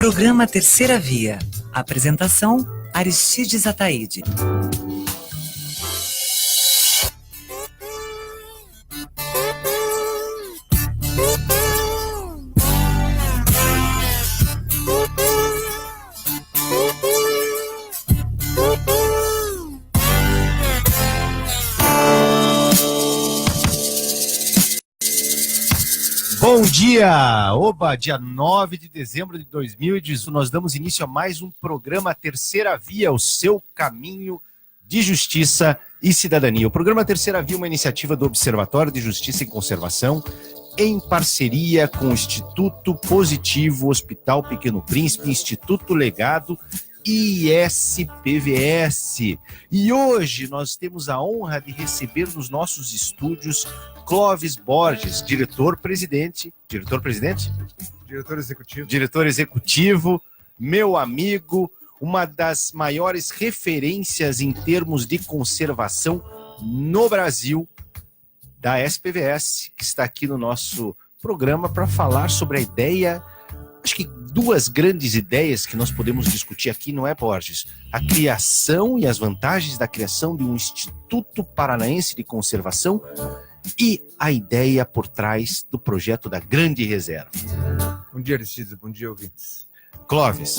Programa Terceira Via. Apresentação: Aristides Ataíde. Bom dia! Oba, dia 9 de dezembro de 2018, nós damos início a mais um programa Terceira Via, o seu caminho de justiça e cidadania. O programa Terceira Via é uma iniciativa do Observatório de Justiça e Conservação, em parceria com o Instituto Positivo, Hospital Pequeno Príncipe, Instituto Legado e ISPVS. E hoje nós temos a honra de receber nos nossos estúdios Clóvis Borges, diretor executivo, meu amigo, uma das maiores referências em termos de conservação no Brasil, da SPVS, que está aqui no nosso programa para falar sobre a ideia, acho que duas grandes ideias que nós podemos discutir aqui, não é, Borges? A criação e as vantagens da criação de um Instituto Paranaense de Conservação e a ideia por trás do projeto da Grande Reserva. Bom dia, Aristides. Bom dia, ouvintes. Clóvis,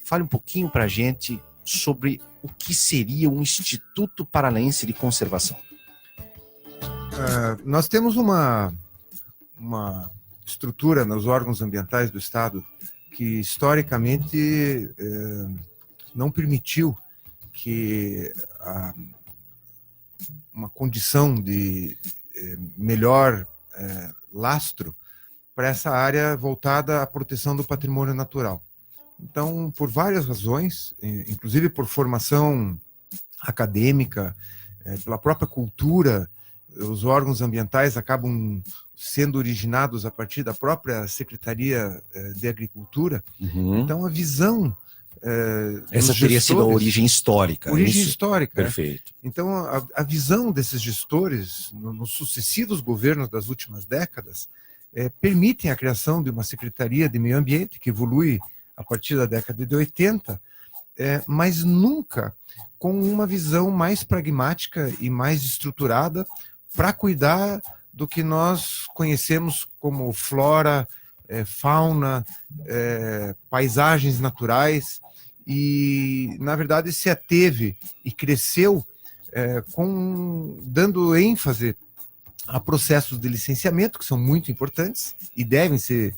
fale um pouquinho para a gente sobre o que seria um Instituto Paranaense de Conservação. Nós temos uma estrutura nos órgãos ambientais do Estado que, historicamente, não permitiu que uma condição de melhor lastro para essa área voltada à proteção do patrimônio natural. Então, por várias razões, inclusive por formação acadêmica, pela própria cultura, os órgãos ambientais acabam sendo originados a partir da própria Secretaria de Agricultura. Uhum. Então, a visão... essa teria sido a origem histórica. Origem histórica. Perfeito. Então, a visão desses gestores, nos sucessivos governos das últimas décadas, permitem a criação de uma Secretaria de Meio Ambiente, que evolui a partir da década de 80, mas nunca com uma visão mais pragmática e mais estruturada para cuidar do que nós conhecemos como flora, fauna, paisagens naturais, e, na verdade, se ateve e cresceu dando ênfase a processos de licenciamento, que são muito importantes e devem ser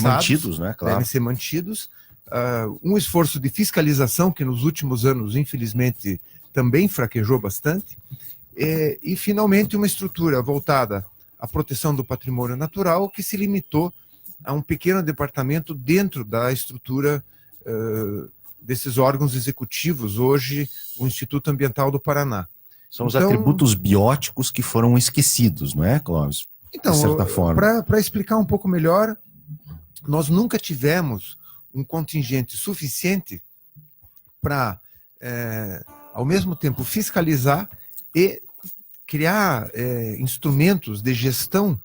mantidos, né? Claro. Devem ser mantidos. Um esforço de fiscalização que, nos últimos anos, infelizmente, também fraquejou bastante. E, finalmente, uma estrutura voltada à proteção do patrimônio natural que se limitou a um pequeno departamento dentro da estrutura desses órgãos executivos, hoje o Instituto Ambiental do Paraná. São os atributos bióticos que foram esquecidos, não é, Clóvis? Então, de certa forma. Para explicar um pouco melhor, nós nunca tivemos um contingente suficiente para, ao mesmo tempo, fiscalizar e criar instrumentos de gestão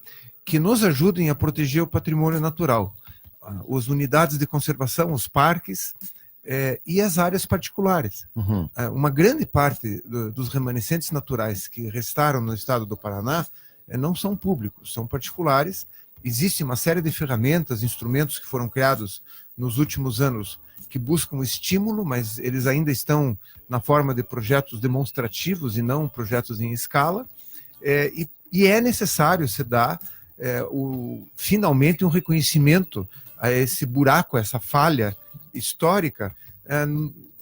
que nos ajudem a proteger o patrimônio natural. As unidades de conservação, os parques e as áreas particulares. Uhum. Uma grande parte dos remanescentes naturais que restaram no estado do Paraná não são públicos, são particulares. Existe uma série de ferramentas, instrumentos que foram criados nos últimos anos que buscam estímulo, mas eles ainda estão na forma de projetos demonstrativos e não projetos em escala. E é necessário se dar finalmente um reconhecimento a esse buraco, essa falha histórica,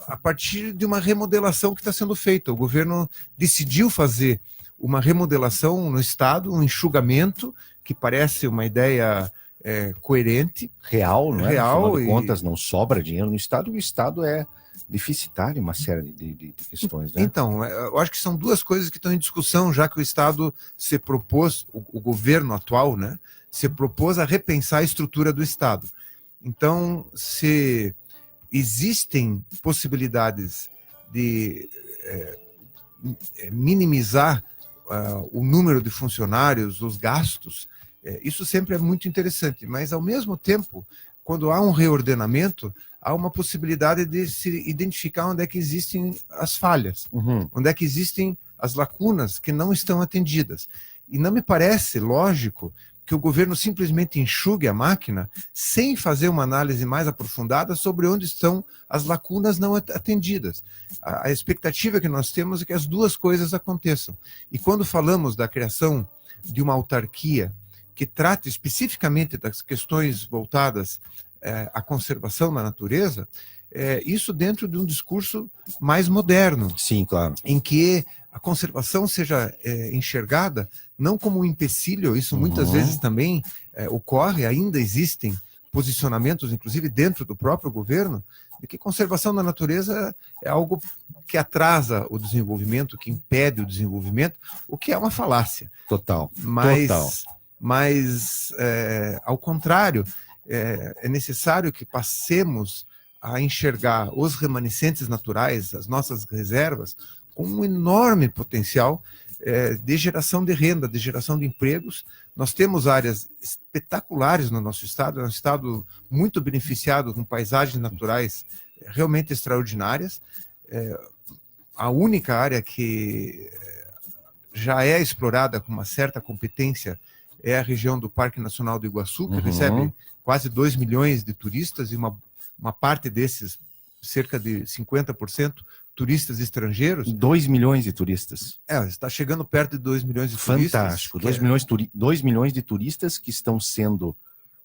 a partir de uma remodelação que está sendo feita. O governo decidiu fazer uma remodelação no Estado, um enxugamento, que parece uma ideia coerente. Real, não é? Real. Afinal de contas, não sobra dinheiro no Estado, e o Estado é deficitário em uma série de questões, né? Então, eu acho que são duas coisas que estão em discussão, já que o Estado se propôs, o governo atual, né, se propôs a repensar a estrutura do Estado. Então, se existem possibilidades de minimizar o número de funcionários, os gastos, isso sempre é muito interessante, mas, ao mesmo tempo, quando há um reordenamento, há uma possibilidade de se identificar onde é que existem as falhas, onde é que existem as lacunas que não estão atendidas. E não me parece lógico que o governo simplesmente enxugue a máquina sem fazer uma análise mais aprofundada sobre onde estão as lacunas não atendidas. A expectativa que nós temos é que as duas coisas aconteçam. E quando falamos da criação de uma autarquia que trate especificamente das questões voltadas à conservação da natureza, isso dentro de um discurso mais moderno. Sim, claro. Em que a conservação seja enxergada não como um empecilho, isso muitas vezes também ocorre, ainda existem posicionamentos, inclusive dentro do próprio governo, de que conservação da natureza é algo que atrasa o desenvolvimento, que impede o desenvolvimento, o que é uma falácia. Total. Mas ao contrário, é necessário que passemos a enxergar os remanescentes naturais, as nossas reservas, com um enorme potencial de geração de renda, de geração de empregos. Nós temos áreas espetaculares no nosso estado, é um estado muito beneficiado com paisagens naturais realmente extraordinárias. A única área que já é explorada com uma certa competência é a região do Parque Nacional do Iguaçu, que recebe quase 2 milhões de turistas, e uma parte desses, cerca de 50%, turistas estrangeiros. 2 milhões de turistas. Está chegando perto de 2 milhões de turistas. Fantástico. 2 milhões de turistas que estão sendo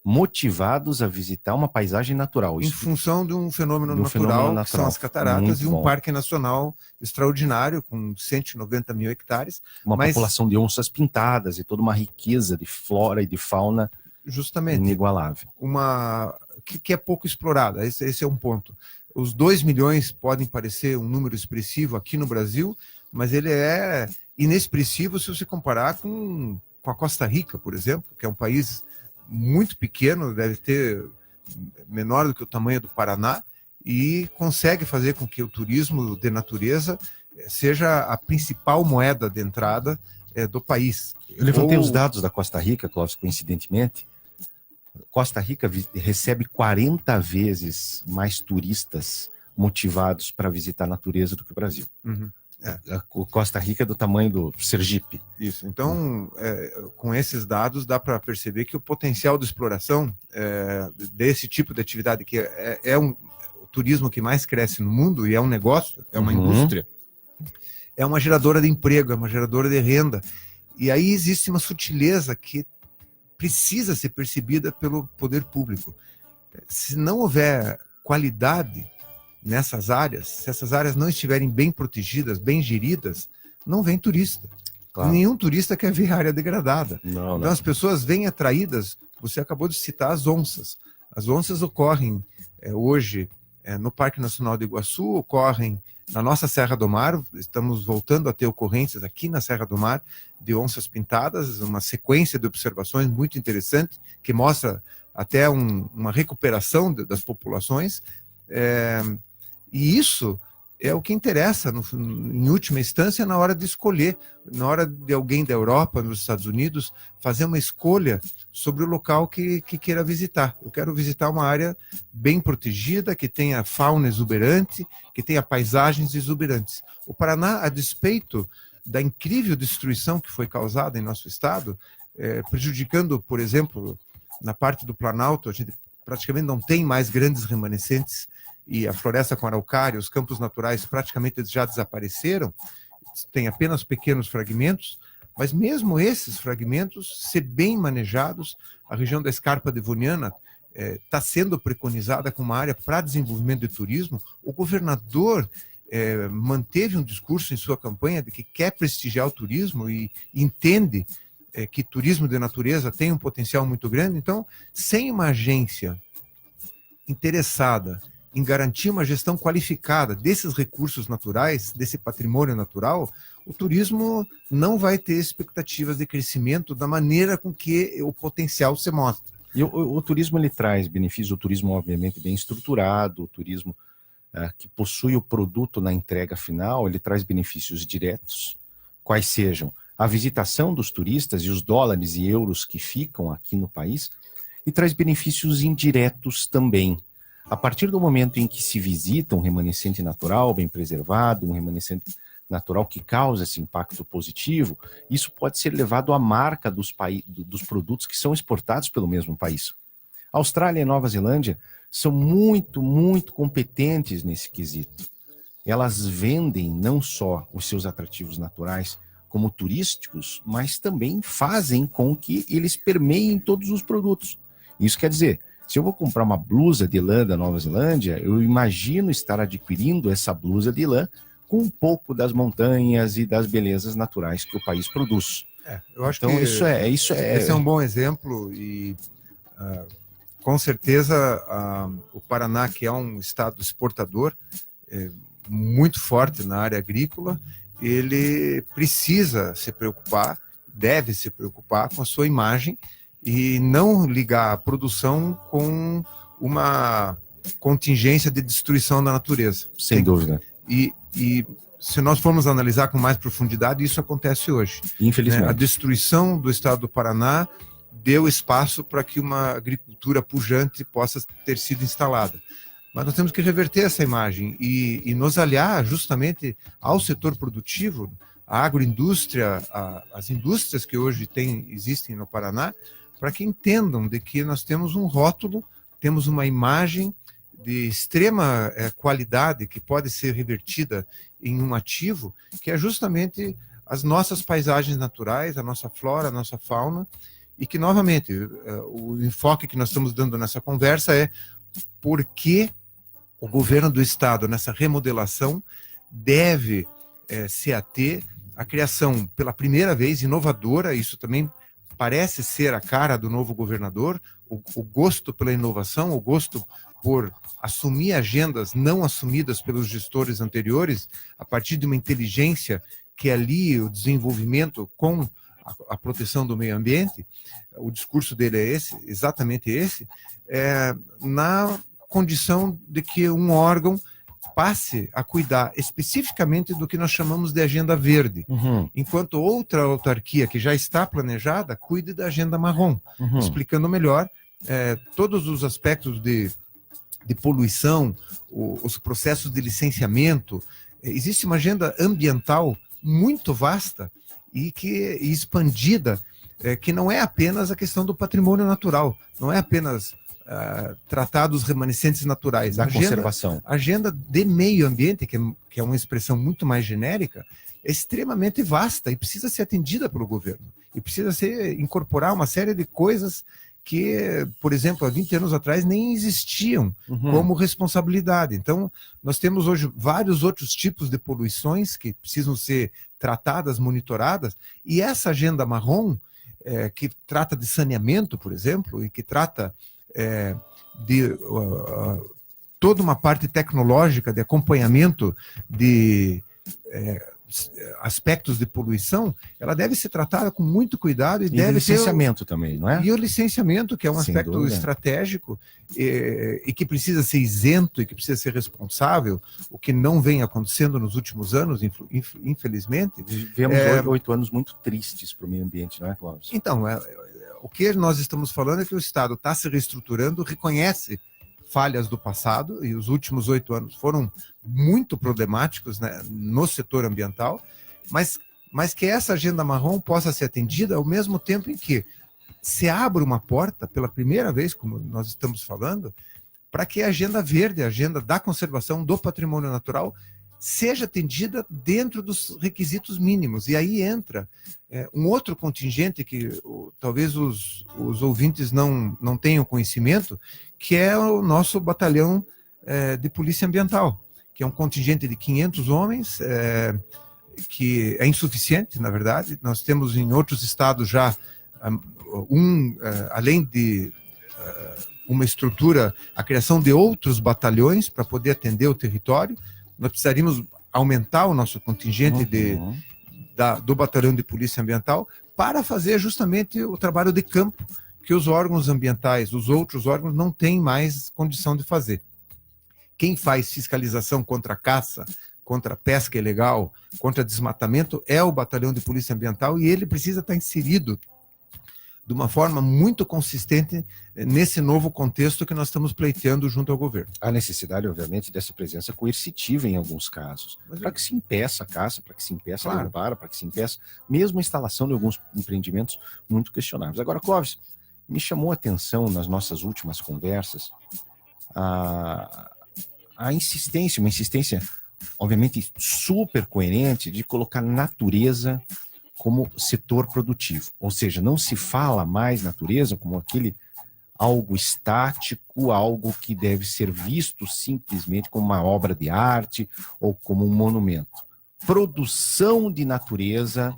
motivados a visitar uma paisagem natural. Em função de um fenômeno natural, que são as cataratas, e um parque nacional extraordinário, com 190 mil hectares. Uma população de onças pintadas e toda uma riqueza de flora e de fauna justamente inigualável. Que é pouco explorada, esse é um ponto. Os 2 milhões podem parecer um número expressivo aqui no Brasil, mas ele é inexpressivo se você comparar com a Costa Rica, por exemplo, que é um país muito pequeno, deve ter menor do que o tamanho do Paraná, e consegue fazer com que o turismo de natureza seja a principal moeda de entrada do país. Eu levantei os dados da Costa Rica, Clóvis, coincidentemente. Costa Rica recebe 40 vezes mais turistas motivados para visitar a natureza do que o Brasil. A Costa Rica é do tamanho do Sergipe. Isso. Então, com esses dados, dá para perceber que o potencial de exploração desse tipo de atividade, que o turismo que mais cresce no mundo, e é um negócio, é uma indústria, é uma geradora de emprego, é uma geradora de renda. E aí existe uma sutileza que precisa ser percebida pelo poder público. Se não houver qualidade nessas áreas, se essas áreas não estiverem bem protegidas, bem geridas, não vem turista. Claro. Nenhum turista quer ver a área degradada. Então as pessoas vêm atraídas, você acabou de citar as onças. As onças ocorrem hoje no Parque Nacional do Iguaçu, ocorrem na nossa Serra do Mar, estamos voltando a ter ocorrências aqui na Serra do Mar de onças pintadas, uma sequência de observações muito interessante, que mostra até uma recuperação das populações, e isso é o que interessa, em última instância, na hora de escolher, na hora de alguém da Europa, nos Estados Unidos, fazer uma escolha sobre o local que queira visitar. Eu quero visitar uma área bem protegida, que tenha fauna exuberante, que tenha paisagens exuberantes. O Paraná, a despeito da incrível destruição que foi causada em nosso estado, prejudicando, por exemplo, na parte do Planalto, a gente praticamente não tem mais grandes remanescentes, e a floresta com araucária, os campos naturais praticamente já desapareceram, tem apenas pequenos fragmentos, mas mesmo esses fragmentos, se bem manejados, a região da Escarpa Devoniana está sendo preconizada como uma área para desenvolvimento de turismo. O governador manteve um discurso em sua campanha de que quer prestigiar o turismo e entende que turismo de natureza tem um potencial muito grande. Então, sem uma agência interessada em garantir uma gestão qualificada desses recursos naturais, desse patrimônio natural, o turismo não vai ter expectativas de crescimento da maneira com que o potencial se mostra. E o turismo, ele traz benefícios, o turismo obviamente bem estruturado, o turismo que possui o produto na entrega final, ele traz benefícios diretos, quais sejam a visitação dos turistas e os dólares e euros que ficam aqui no país, e traz benefícios indiretos também. A partir do momento em que se visita um remanescente natural bem preservado, um remanescente natural que causa esse impacto positivo, isso pode ser levado à marca dos produtos que são exportados pelo mesmo país. A Austrália e Nova Zelândia são muito, muito competentes nesse quesito. Elas vendem não só os seus atrativos naturais como turísticos, mas também fazem com que eles permeiem todos os produtos. Isso quer dizer, se eu vou comprar uma blusa de lã da Nova Zelândia, eu imagino estar adquirindo essa blusa de lã com um pouco das montanhas e das belezas naturais que o país produz. Eu acho então, que esse é um bom exemplo e, com certeza, o Paraná, que é um estado exportador, muito forte na área agrícola, ele precisa se preocupar, deve se preocupar com a sua imagem e não ligar a produção com uma contingência de destruição da natureza. Sem dúvida. E se nós formos analisar com mais profundidade, isso acontece hoje. Infelizmente. A destruição do estado do Paraná deu espaço para que uma agricultura pujante possa ter sido instalada. Mas nós temos que reverter essa imagem e nos aliar justamente ao setor produtivo, à agroindústria, às indústrias que hoje existem no Paraná, para que entendam de que nós temos um rótulo, temos uma imagem de extrema qualidade que pode ser revertida em um ativo, que é justamente as nossas paisagens naturais, a nossa flora, a nossa fauna, e que, novamente, o enfoque que nós estamos dando nessa conversa é por que o governo do estado, nessa remodelação, deve se ater à criação, pela primeira vez, inovadora. Isso também parece ser a cara do novo governador, o gosto pela inovação, o gosto por assumir agendas não assumidas pelos gestores anteriores, a partir de uma inteligência que alia o desenvolvimento com a proteção do meio ambiente. O discurso dele é exatamente esse, na condição de que um órgão passe a cuidar especificamente do que nós chamamos de agenda verde, enquanto outra autarquia que já está planejada cuide da agenda marrom, explicando melhor todos os aspectos de poluição, os processos de licenciamento. Existe uma agenda ambiental muito vasta e expandida, que não é apenas a questão do patrimônio natural, não é apenas tratar dos remanescentes naturais. Da conservação. A agenda de meio ambiente, que é uma expressão muito mais genérica, é extremamente vasta e precisa ser atendida pelo governo. E precisa incorporar uma série de coisas que, por exemplo, há 20 anos atrás nem existiam como responsabilidade. Então, nós temos hoje vários outros tipos de poluições que precisam ser tratadas, monitoradas, e essa agenda marrom, que trata de saneamento, por exemplo, e que trata de toda uma parte tecnológica de acompanhamento de aspectos de poluição, ela deve ser tratada com muito cuidado e deve o licenciamento também, não é? E o licenciamento, que é um Sem aspecto dúvida. Estratégico e que precisa ser isento e que precisa ser responsável, o que não vem acontecendo nos últimos anos, infelizmente. Vivemos 8 anos muito tristes para o meio ambiente, não é, Cláudio? Então, o que nós estamos falando é que o Estado está se reestruturando, reconhece falhas do passado, e os últimos 8 anos foram muito problemáticos, né, no setor ambiental, mas que essa agenda marrom possa ser atendida ao mesmo tempo em que se abre uma porta, pela primeira vez, como nós estamos falando, para que a agenda verde, a agenda da conservação do patrimônio natural, seja atendida dentro dos requisitos mínimos. E aí entra um outro contingente que talvez os ouvintes não tenham conhecimento, que é o nosso batalhão de polícia ambiental, que é um contingente de 500 homens, que é insuficiente, na verdade. Nós temos em outros estados já, além de uma estrutura, a criação de outros batalhões para poder atender o território. Nós precisaríamos aumentar o nosso contingente do batalhão de polícia ambiental para fazer justamente o trabalho de campo que os órgãos ambientais, os outros órgãos, não têm mais condição de fazer. Quem faz fiscalização contra a caça, contra a pesca ilegal, contra desmatamento, é o batalhão de polícia ambiental, e ele precisa estar inserido de uma forma muito consistente nesse novo contexto que nós estamos pleiteando junto ao governo. Há necessidade, obviamente, dessa presença coercitiva em alguns casos, para que se impeça a caça, para que se impeça a derrubada, para que se impeça mesmo a instalação de alguns empreendimentos muito questionáveis. Agora, Clóvis, me chamou a atenção nas nossas últimas conversas a insistência, uma insistência, obviamente, super coerente de colocar natureza como setor produtivo. Ou seja, não se fala mais natureza como aquele algo estático, algo que deve ser visto simplesmente como uma obra de arte ou como um monumento. Produção de natureza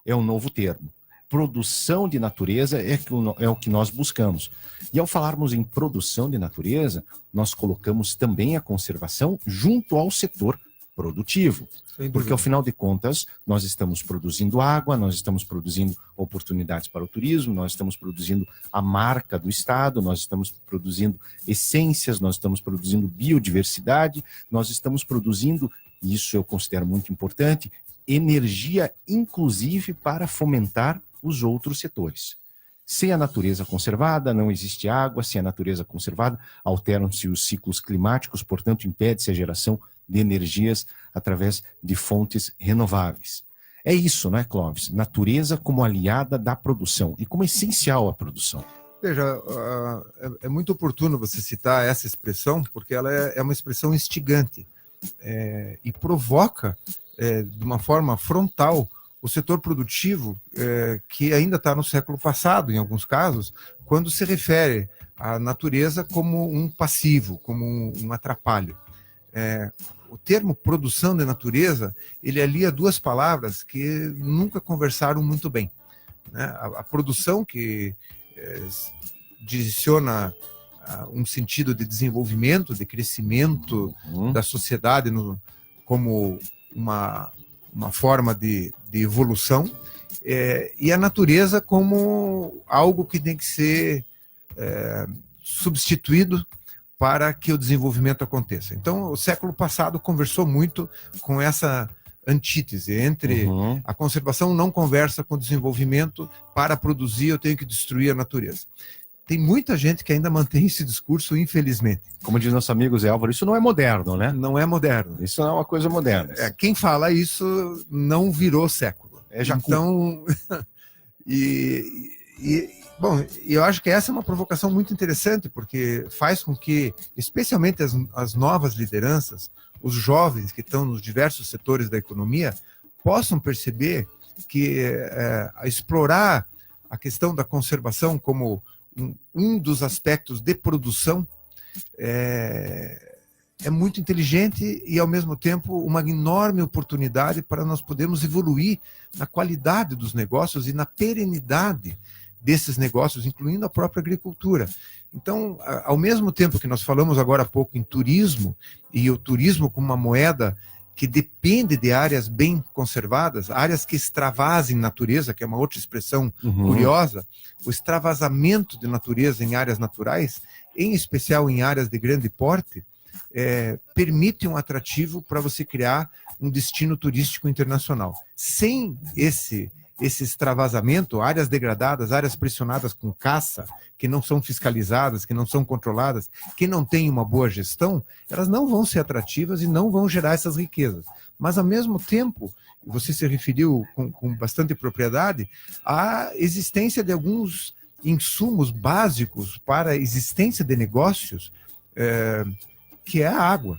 é um novo termo. Produção de natureza é o que nós buscamos. E ao falarmos em produção de natureza, nós colocamos também a conservação junto ao setor produtivo. Porque, ao final de contas, nós estamos produzindo água, nós estamos produzindo oportunidades para o turismo, nós estamos produzindo a marca do Estado, nós estamos produzindo essências, nós estamos produzindo biodiversidade, nós estamos produzindo, isso eu considero muito importante, energia, inclusive, para fomentar os outros setores. Sem a natureza conservada, não existe água. Sem a natureza conservada, alteram-se os ciclos climáticos, portanto, impede-se a geração de energias através de fontes renováveis. É isso, não é, Clóvis? Natureza como aliada da produção e como essencial à produção. Veja, é muito oportuno você citar essa expressão, porque ela é uma expressão instigante e provoca, de uma forma frontal, o setor produtivo, que ainda está no século passado, em alguns casos, quando se refere à natureza como um passivo, como um atrapalho. O termo produção de natureza, ele alia duas palavras que nunca conversaram muito bem, né? A produção, que direciona um sentido de desenvolvimento, de crescimento da sociedade como uma forma de evolução, e a natureza como algo que tem que ser substituído para que o desenvolvimento aconteça. Então, o século passado conversou muito com essa antítese entre a conservação não conversa com o desenvolvimento, para produzir eu tenho que destruir a natureza. Tem muita gente que ainda mantém esse discurso, infelizmente. Como diz nosso amigo Zé Álvaro, isso não é moderno, né? Não é moderno. Isso não é uma coisa moderna. Quem fala isso não virou século. Então, bom, eu acho que essa é uma provocação muito interessante, porque faz com que, especialmente as novas lideranças, os jovens que estão nos diversos setores da economia, possam perceber que explorar a questão da conservação como um dos aspectos de produção é muito inteligente e, ao mesmo tempo, uma enorme oportunidade para nós podermos evoluir na qualidade dos negócios e na perenidade desses negócios, incluindo a própria agricultura. Então, ao mesmo tempo que nós falamos agora há pouco em turismo, e o turismo como uma moeda que depende de áreas bem conservadas, áreas que extravasem natureza, que é uma outra expressão curiosa, o extravasamento de natureza em áreas naturais, em especial em áreas de grande porte, permite um atrativo para você criar um destino turístico internacional. Sem esse extravasamento, áreas degradadas, áreas pressionadas com caça, que não são fiscalizadas, que não são controladas, que não têm uma boa gestão, elas não vão ser atrativas e não vão gerar essas riquezas. Mas, ao mesmo tempo, você se referiu com bastante propriedade à existência de alguns insumos básicos para a existência de negócios, que é a água,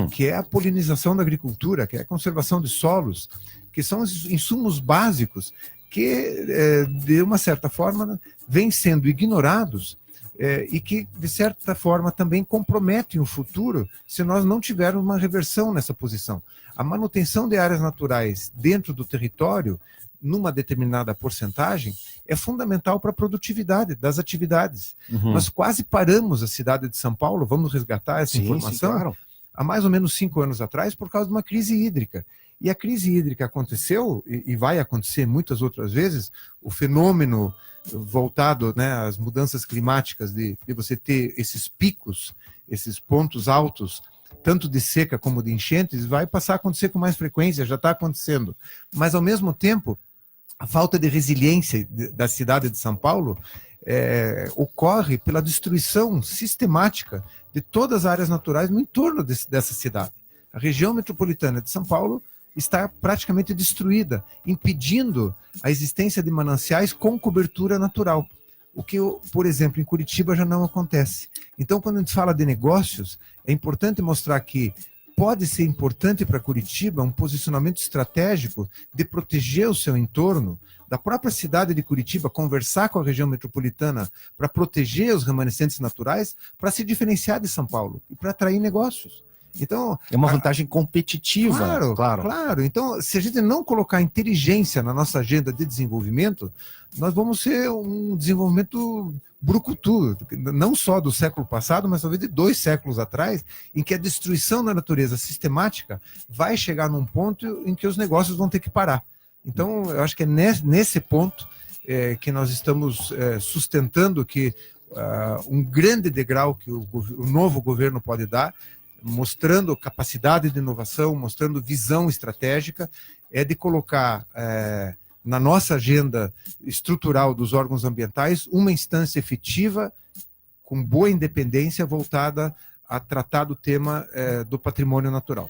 que é a polinização da agricultura, que é a conservação de solos, que são os insumos básicos que, de uma certa forma, vêm sendo ignorados e que, de certa forma, também comprometem o futuro se nós não tivermos uma reversão nessa posição. A manutenção de áreas naturais dentro do território, numa determinada porcentagem, é fundamental para a produtividade das atividades. Nós quase paramos a cidade de São Paulo, vamos resgatar essa informação, claro, há mais ou menos 5 anos atrás, por causa de uma crise hídrica. E a crise hídrica aconteceu, e vai acontecer muitas outras vezes, o fenômeno voltado, né, às mudanças climáticas, de você ter esses picos, esses pontos altos, tanto de seca como de enchentes, vai passar a acontecer com mais frequência, já está acontecendo. Mas, ao mesmo tempo, a falta de resiliência da cidade de São Paulo ocorre pela destruição sistemática de todas as áreas naturais no entorno dessa cidade. A região metropolitana de São Paulo está praticamente destruída, impedindo a existência de mananciais com cobertura natural. O que, por exemplo, em Curitiba já não acontece. Então, quando a gente fala de negócios, é importante mostrar que pode ser importante para Curitiba um posicionamento estratégico de proteger o seu entorno, da própria cidade de Curitiba, conversar com a região metropolitana para proteger os remanescentes naturais, para se diferenciar de São Paulo e para atrair negócios. Então, é uma vantagem competitiva. Claro. Então, se a gente não colocar inteligência na nossa agenda de desenvolvimento, nós vamos ser um desenvolvimento brucutu, não só do século passado, mas talvez de 2 séculos atrás, em que a destruição da natureza sistemática vai chegar num ponto em que os negócios vão ter que parar. Então, eu acho que é nesse ponto que nós estamos sustentando que um grande degrau que o novo governo pode dar, mostrando capacidade de inovação, mostrando visão estratégica, é de colocar na nossa agenda estrutural dos órgãos ambientais uma instância efetiva, com boa independência, voltada a tratar do tema do patrimônio natural.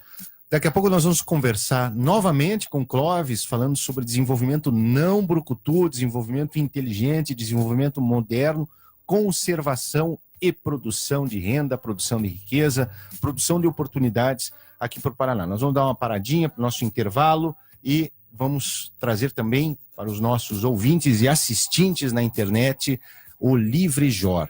Daqui a pouco nós vamos conversar novamente com o Clóvis, falando sobre desenvolvimento não brucutu, desenvolvimento inteligente, desenvolvimento moderno, conservação e produção de renda, produção de riqueza, produção de oportunidades aqui para o Paraná. Nós vamos dar uma paradinha para o nosso intervalo e vamos trazer também para os nossos ouvintes e assistentes na internet o Livre Jor.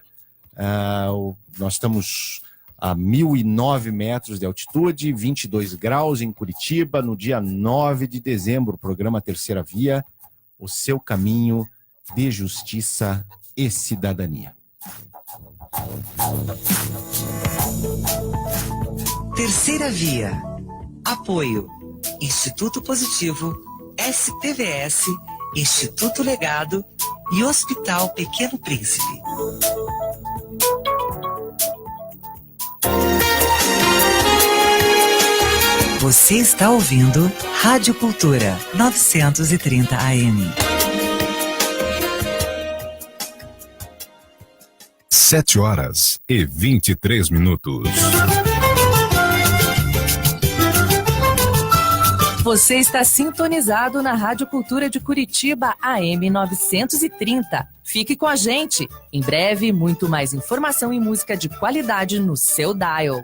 Nós estamos a 1.009 metros de altitude, 22 graus em Curitiba, no dia 9 de dezembro, o programa Terceira Via, o seu caminho de justiça e cidadania. Terceira Via. Apoio. Instituto Positivo, SPVS, Instituto Legado e Hospital Pequeno Príncipe. Você está ouvindo Rádio Cultura 930 AM. 7h23. Você está sintonizado na Rádio Cultura de Curitiba, AM 930. Fique com a gente. Em breve, muito mais informação e música de qualidade no seu dial.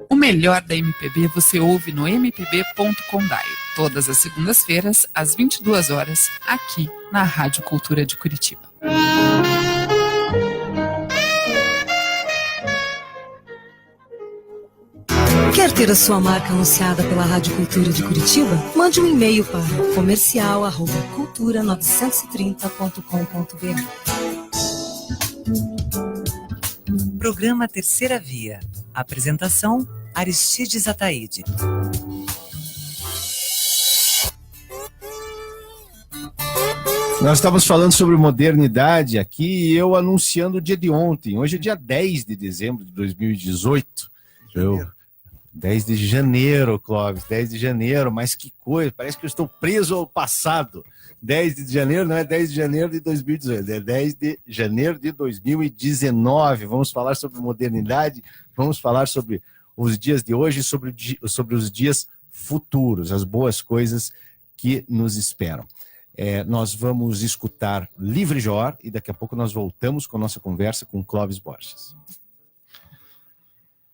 O melhor da MPB você ouve no mpb.com.br, todas as segundas-feiras, às 22 horas, aqui na Rádio Cultura de Curitiba. Quer ter a sua marca anunciada pela Rádio Cultura de Curitiba? Mande um e-mail para comercial@cultura930.com.br. Programa Terceira Via. Apresentação: Aristides Ataíde. Nós estávamos falando sobre modernidade aqui e eu anunciando o dia de ontem. Hoje é dia 10 de dezembro de 2018. 10 de janeiro, Clóvis, 10 de janeiro, mas que coisa, parece que eu estou preso ao passado. 10 de janeiro não é 10 de janeiro de 2018, é 10 de janeiro de 2019. Vamos falar sobre modernidade, vamos falar sobre os dias de hoje, sobre os dias futuros, as boas coisas que nos esperam. Nós vamos escutar Livre Jor e daqui a pouco nós voltamos com a nossa conversa com Clóvis Borges.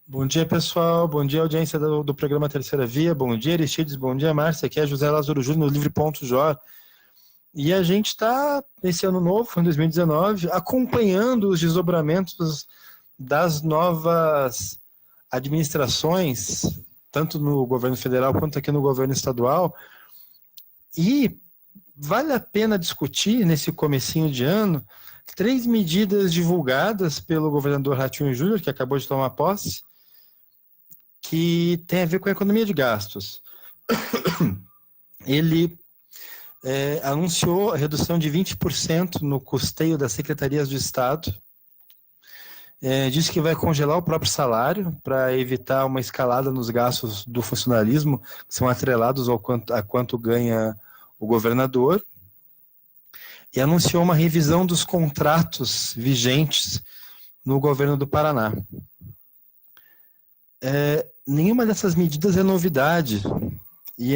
Bom dia, pessoal. Bom dia, audiência do programa Terceira Via. Bom dia, Aristides. Bom dia, Márcia. Aqui é José Lázaro Júnior, no Livre.jor. E a gente está, nesse ano novo, em 2019, acompanhando os desdobramentos das novas administrações, tanto no governo federal quanto aqui no governo estadual. E vale a pena discutir, nesse comecinho de ano, 3 medidas divulgadas pelo governador Ratinho Júnior, que acabou de tomar posse, que tem a ver com a economia de gastos. Ele anunciou a redução de 20% no custeio das secretarias do Estado. Disse que vai congelar o próprio salário para evitar uma escalada nos gastos do funcionalismo, que são atrelados a quanto ganha o governador. E anunciou uma revisão dos contratos vigentes no governo do Paraná. Nenhuma dessas medidas é novidade. E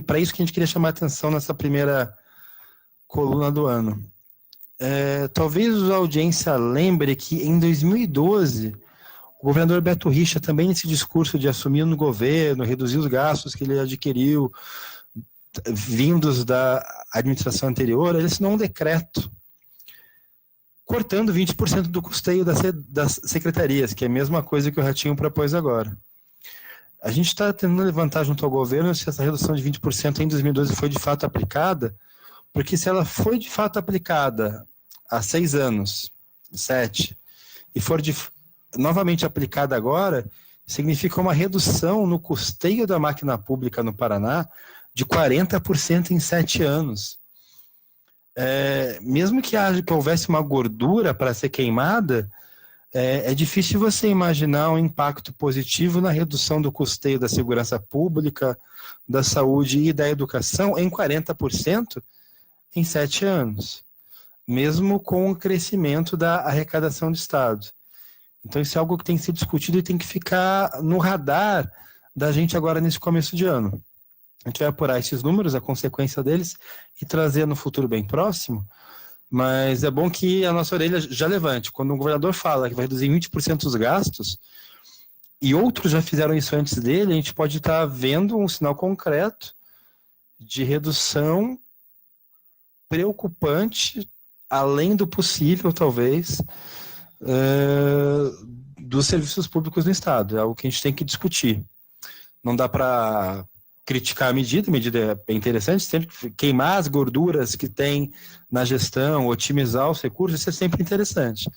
para isso que a gente queria chamar a atenção nessa primeira coluna do ano. Talvez a audiência lembre que em 2012 o governador Beto Richa, também nesse discurso de assumir no governo, reduzir os gastos que ele adquiriu vindos da administração anterior, ele assinou um decreto cortando 20% do custeio das secretarias, que é a mesma coisa que o Ratinho propôs agora. A gente está tentando levantar junto ao governo se essa redução de 20% em 2012 foi de fato aplicada, porque se ela foi de fato aplicada há 6 anos, 7, e for novamente aplicada agora, significa uma redução no custeio da máquina pública no Paraná de 40% em 7 anos. Mesmo que houvesse uma gordura para ser queimada, é difícil você imaginar um impacto positivo na redução do custeio da segurança pública, da saúde e da educação em 40% em 7 anos, mesmo com o crescimento da arrecadação do Estado. Então isso é algo que tem que ser discutido e tem que ficar no radar da gente agora nesse começo de ano. A gente vai apurar esses números, a consequência deles, e trazer no futuro bem próximo, mas é bom que a nossa orelha já levante. Quando o governador fala que vai reduzir 20% os gastos, e outros já fizeram isso antes dele, a gente pode estar vendo um sinal concreto de redução preocupante, além do possível, talvez, dos serviços públicos no Estado. É algo que a gente tem que discutir. Não dá para criticar a medida é bem interessante, sempre queimar as gorduras que tem na gestão, otimizar os recursos, isso é sempre interessante.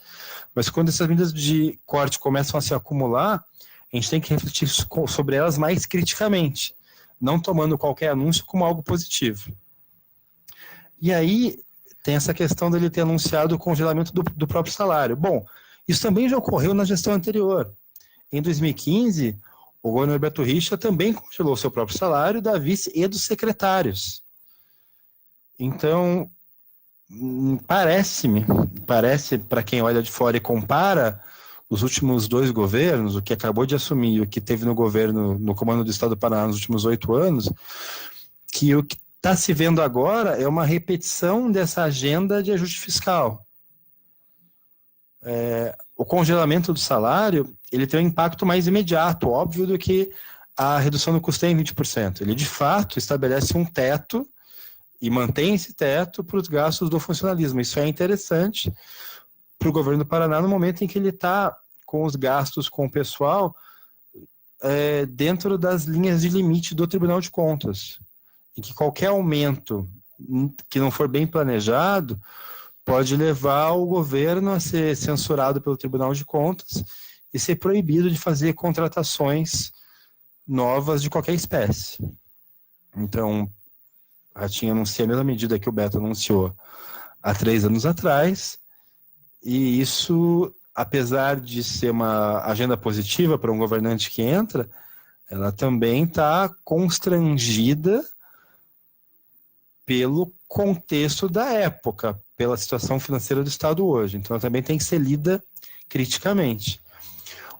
Mas quando essas medidas de corte começam a se acumular, a gente tem que refletir sobre elas mais criticamente, não tomando qualquer anúncio como algo positivo. E aí tem essa questão dele ter anunciado o congelamento do próprio salário. Bom, isso também já ocorreu na gestão anterior. Em 2015, o governador Beto Richa também congelou seu próprio salário da vice e dos secretários. Então, parece para quem olha de fora e compara os últimos 2 governos, o que acabou de assumir e o que teve no governo, no comando do Estado do Paraná nos últimos 8 anos, que o que está se vendo agora é uma repetição dessa agenda de ajuste fiscal. O congelamento do salário, ele tem um impacto mais imediato, óbvio, do que a redução do custeio em 20%. Ele, de fato, estabelece um teto e mantém esse teto para os gastos do funcionalismo. Isso é interessante para o governo do Paraná no momento em que ele está com os gastos com o pessoal dentro das linhas de limite do Tribunal de Contas, em que qualquer aumento que não for bem planejado pode levar o governo a ser censurado pelo Tribunal de Contas e ser proibido de fazer contratações novas de qualquer espécie. Então, a Ratinho anuncia a mesma medida que o Beto anunciou há 3 anos atrás, e isso, apesar de ser uma agenda positiva para um governante que entra, ela também está constrangida pelo contexto da época, pela situação financeira do Estado hoje. Então, ela também tem que ser lida criticamente.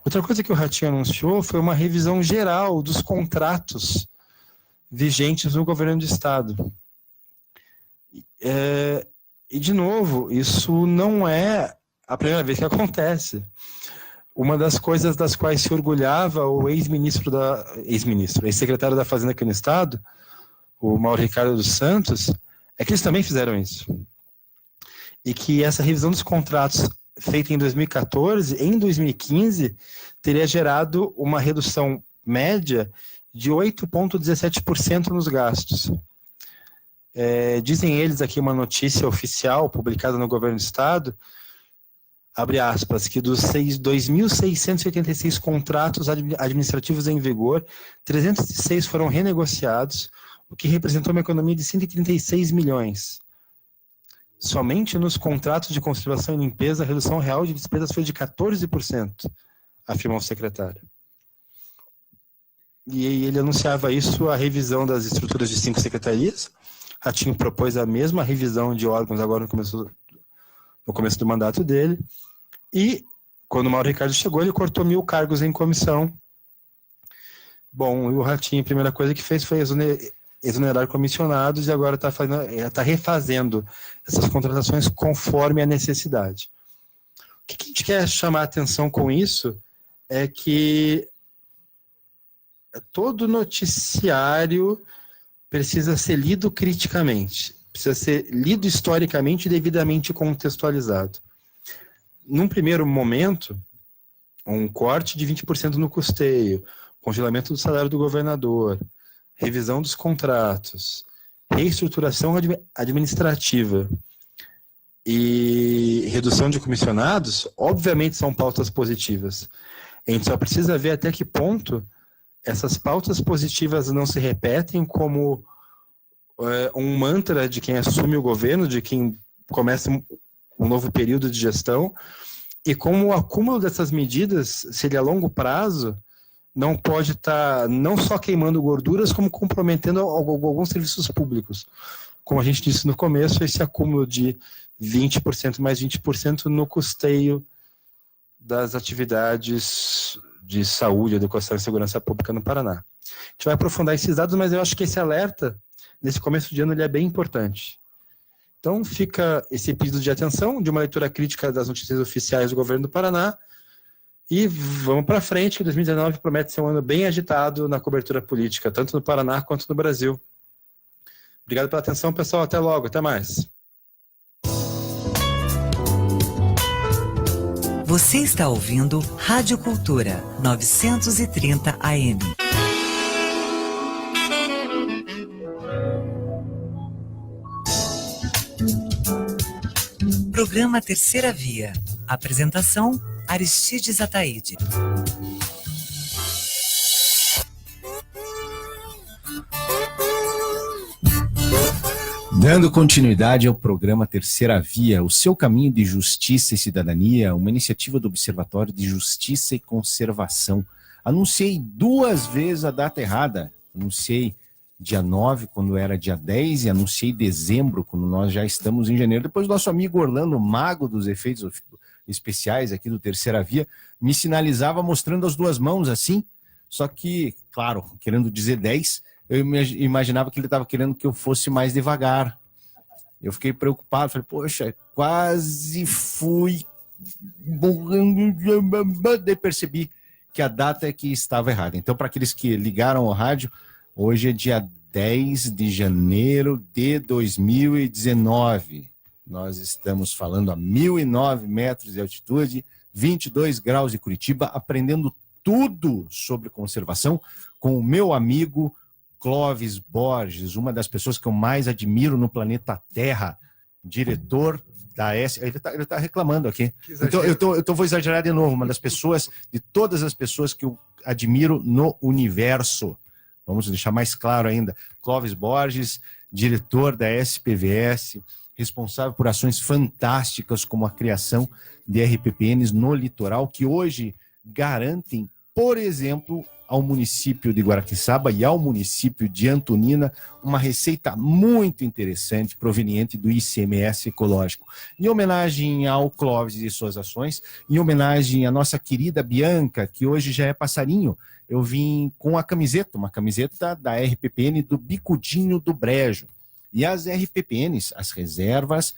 Outra coisa que o Ratinho anunciou foi uma revisão geral dos contratos vigentes no governo do Estado. E, de novo, isso não é a primeira vez que acontece. Uma das coisas das quais se orgulhava o ex-secretário da Fazenda aqui no Estado, o Mauro Ricardo dos Santos, é que eles também fizeram isso. E que essa revisão dos contratos feita em 2014, em 2015, teria gerado uma redução média de 8,17% nos gastos. Dizem eles aqui uma notícia oficial publicada no governo do Estado, abre aspas, que dos 2.686 contratos administrativos em vigor, 306 foram renegociados, o que representou uma economia de 136 milhões. Somente nos contratos de conservação e limpeza, a redução real de despesas foi de 14%, afirmou o secretário. E ele anunciava isso, a revisão das estruturas de 5 secretarias. Ratinho propôs a mesma revisão de órgãos agora no começo do mandato dele. E, quando o Mauro Ricardo chegou, ele cortou 1.000 cargos em comissão. Bom, e o Ratinho, a primeira coisa que fez foi exonerar comissionados e agora está refazendo essas contratações conforme a necessidade. O que a gente quer chamar a atenção com isso é que todo noticiário precisa ser lido criticamente, precisa ser lido historicamente e devidamente contextualizado. Num primeiro momento, um corte de 20% no custeio, congelamento do salário do governador, revisão dos contratos, reestruturação administrativa e redução de comissionados, obviamente são pautas positivas. A gente só precisa ver até que ponto essas pautas positivas não se repetem como um mantra de quem assume o governo, de quem começa um novo período de gestão, e como o acúmulo dessas medidas, se ele é a longo prazo, não pode estar não só queimando gorduras, como comprometendo alguns serviços públicos. Como a gente disse no começo, esse acúmulo de 20% mais 20% no custeio das atividades de saúde, educação e segurança pública no Paraná. A gente vai aprofundar esses dados, mas eu acho que esse alerta, nesse começo de ano, ele é bem importante. Então, fica esse pedido de atenção, de uma leitura crítica das notícias oficiais do governo do Paraná, e vamos para frente, que 2019 promete ser um ano bem agitado na cobertura política, tanto no Paraná quanto no Brasil. Obrigado pela atenção, pessoal. Até logo. Até mais. Você está ouvindo Rádio Cultura 930 AM. Programa Terceira Via. Apresentação: Aristides Ataíde. Dando continuidade ao programa Terceira Via, o seu caminho de justiça e cidadania, uma iniciativa do Observatório de Justiça e Conservação. Anunciei 2 vezes a data errada. Anunciei dia 9, quando era dia 10, e anunciei dezembro, quando nós já estamos em janeiro. Depois o nosso amigo Orlando, mago dos efeitos especiais aqui do Terceira Via, me sinalizava mostrando as 2 mãos assim, só que, claro, querendo dizer 10, eu imaginava que ele estava querendo que eu fosse mais devagar. Eu fiquei preocupado, falei, poxa, quase fui... Daí percebi que a data é que estava errada. Então, para aqueles que ligaram ao rádio, hoje é dia 10 de janeiro de 2019. Nós estamos falando a 1.009 metros de altitude, 22 graus de Curitiba, aprendendo tudo sobre conservação com o meu amigo Clóvis Borges, uma das pessoas que eu mais admiro no planeta Terra, diretor da S. Ele tá reclamando aqui. Então vou exagerar de novo, uma das pessoas, de todas as pessoas que eu admiro no universo. Vamos deixar mais claro ainda. Clóvis Borges, diretor da SPVS, responsável por ações fantásticas como a criação de RPPNs no litoral, que hoje garantem, por exemplo, ao município de Guaraqueçaba e ao município de Antonina, uma receita muito interessante proveniente do ICMS ecológico. Em homenagem ao Clóvis e suas ações, em homenagem à nossa querida Bianca, que hoje já é passarinho, eu vim com a camiseta, uma camiseta da RPPN do Bicudinho do Brejo. E as RPPNs, as reservas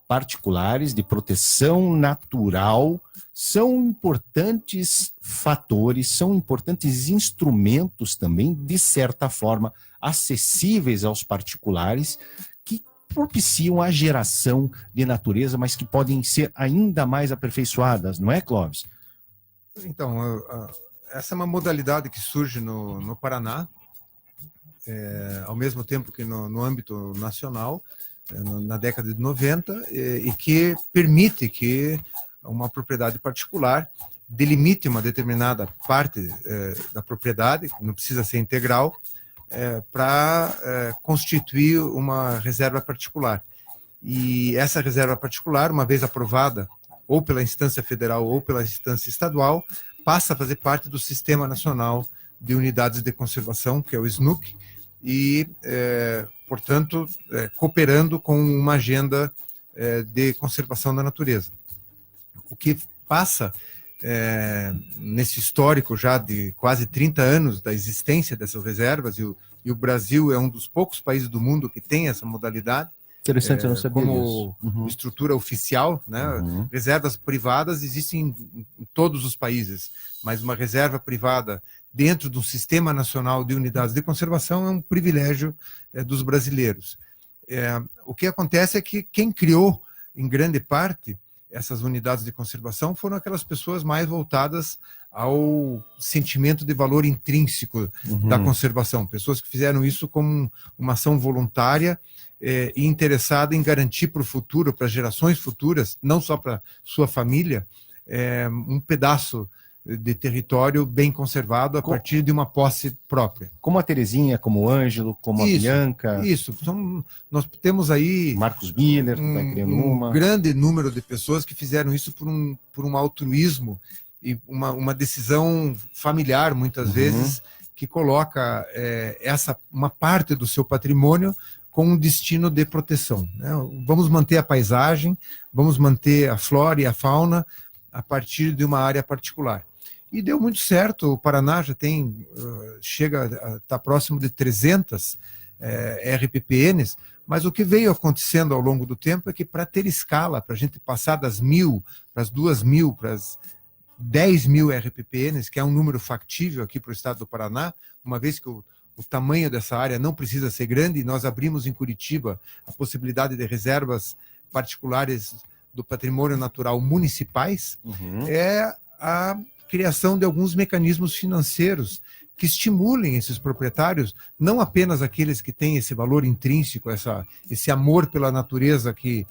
particulares de proteção natural, são importantes fatores, são importantes instrumentos também, de certa forma, acessíveis aos particulares, que propiciam a geração de natureza, mas que podem ser ainda mais aperfeiçoadas, não é, Clóvis? Então, essa é uma modalidade que surge no Paraná, ao mesmo tempo que no âmbito nacional, na década de 90, e que permite que uma propriedade particular delimite uma determinada parte da propriedade, não precisa ser integral, para constituir uma reserva particular. E essa reserva particular, uma vez aprovada, ou pela instância federal ou pela instância estadual, passa a fazer parte do Sistema Nacional de Unidades de Conservação, que é o SNUC, e, portanto, cooperando com uma agenda de conservação da natureza. O que passa, nesse histórico já de quase 30 anos da existência dessas reservas, e o Brasil é um dos poucos países do mundo que tem essa modalidade, Interessante, eu não sabia como disso. estrutura oficial, né? Reservas privadas existem em todos os países, mas uma reserva privada dentro de um Sistema Nacional de Unidades de Conservação é um privilégio dos brasileiros. O que acontece é que quem criou, em grande parte, essas unidades de conservação foram aquelas pessoas mais voltadas ao sentimento de valor intrínseco da conservação, pessoas que fizeram isso como uma ação voluntária e interessada em garantir para o futuro, para gerações futuras, não só para sua família, um pedaço de território bem conservado a partir de uma posse própria. Como a Terezinha, como o Ângelo, como a Bianca. Isso, nós temos aí Marcos Miller, que está criando um grande número de pessoas que fizeram isso por um altruísmo e uma decisão familiar, muitas vezes, que coloca uma parte do seu patrimônio com um destino de proteção, né? Vamos manter a paisagem, vamos manter a flora e a fauna a partir de uma área particular. E deu muito certo, o Paraná já está próximo de 300 RPPNs, mas o que veio acontecendo ao longo do tempo é que para ter escala, para a gente passar das 1.000 para as 2.000, para as 10.000 RPPNs, que é um número factível aqui para o estado do Paraná, uma vez que o tamanho dessa área não precisa ser grande, nós abrimos em Curitiba a possibilidade de reservas particulares do patrimônio natural municipais, é a criação de alguns mecanismos financeiros que estimulem esses proprietários, não apenas aqueles que têm esse valor intrínseco, esse amor pela natureza que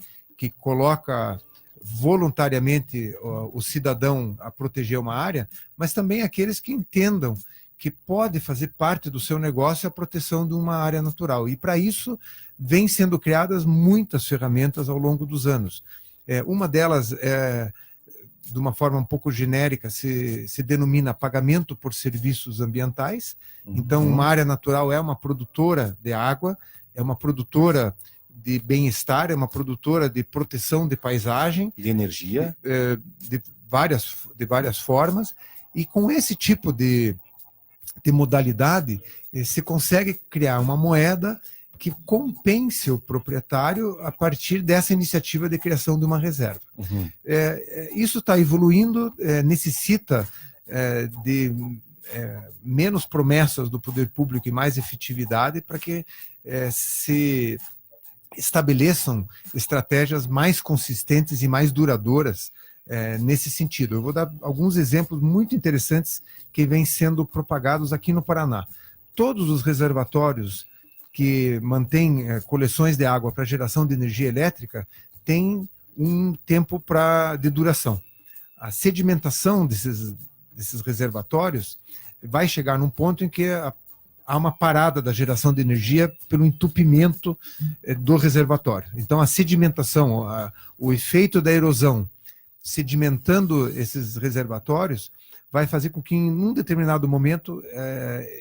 coloca voluntariamente o cidadão a proteger uma área, mas também aqueles que entendam que pode fazer parte do seu negócio a proteção de uma área natural. E para isso vem sendo criadas muitas ferramentas ao longo dos anos. Uma delas, de uma forma um pouco genérica, se denomina pagamento por serviços ambientais. Então, uma área natural é uma produtora de água, é uma produtora de bem-estar, é uma produtora de proteção de paisagem. De energia. De várias formas. E com esse tipo de modalidade, se consegue criar uma moeda que compense o proprietário a partir dessa iniciativa de criação de uma reserva. Isso está evoluindo, necessita de menos promessas do poder público e mais efetividade para que se estabeleçam estratégias mais consistentes e mais duradouras nesse sentido. Eu vou dar alguns exemplos muito interessantes que vêm sendo propagados aqui no Paraná. Todos os reservatórios que mantêm coleções de água para geração de energia elétrica têm um tempo de duração. A sedimentação desses reservatórios vai chegar num ponto em que há uma parada da geração de energia pelo entupimento do reservatório. Então, a sedimentação, o efeito da erosão sedimentando esses reservatórios vai fazer com que, em um determinado momento,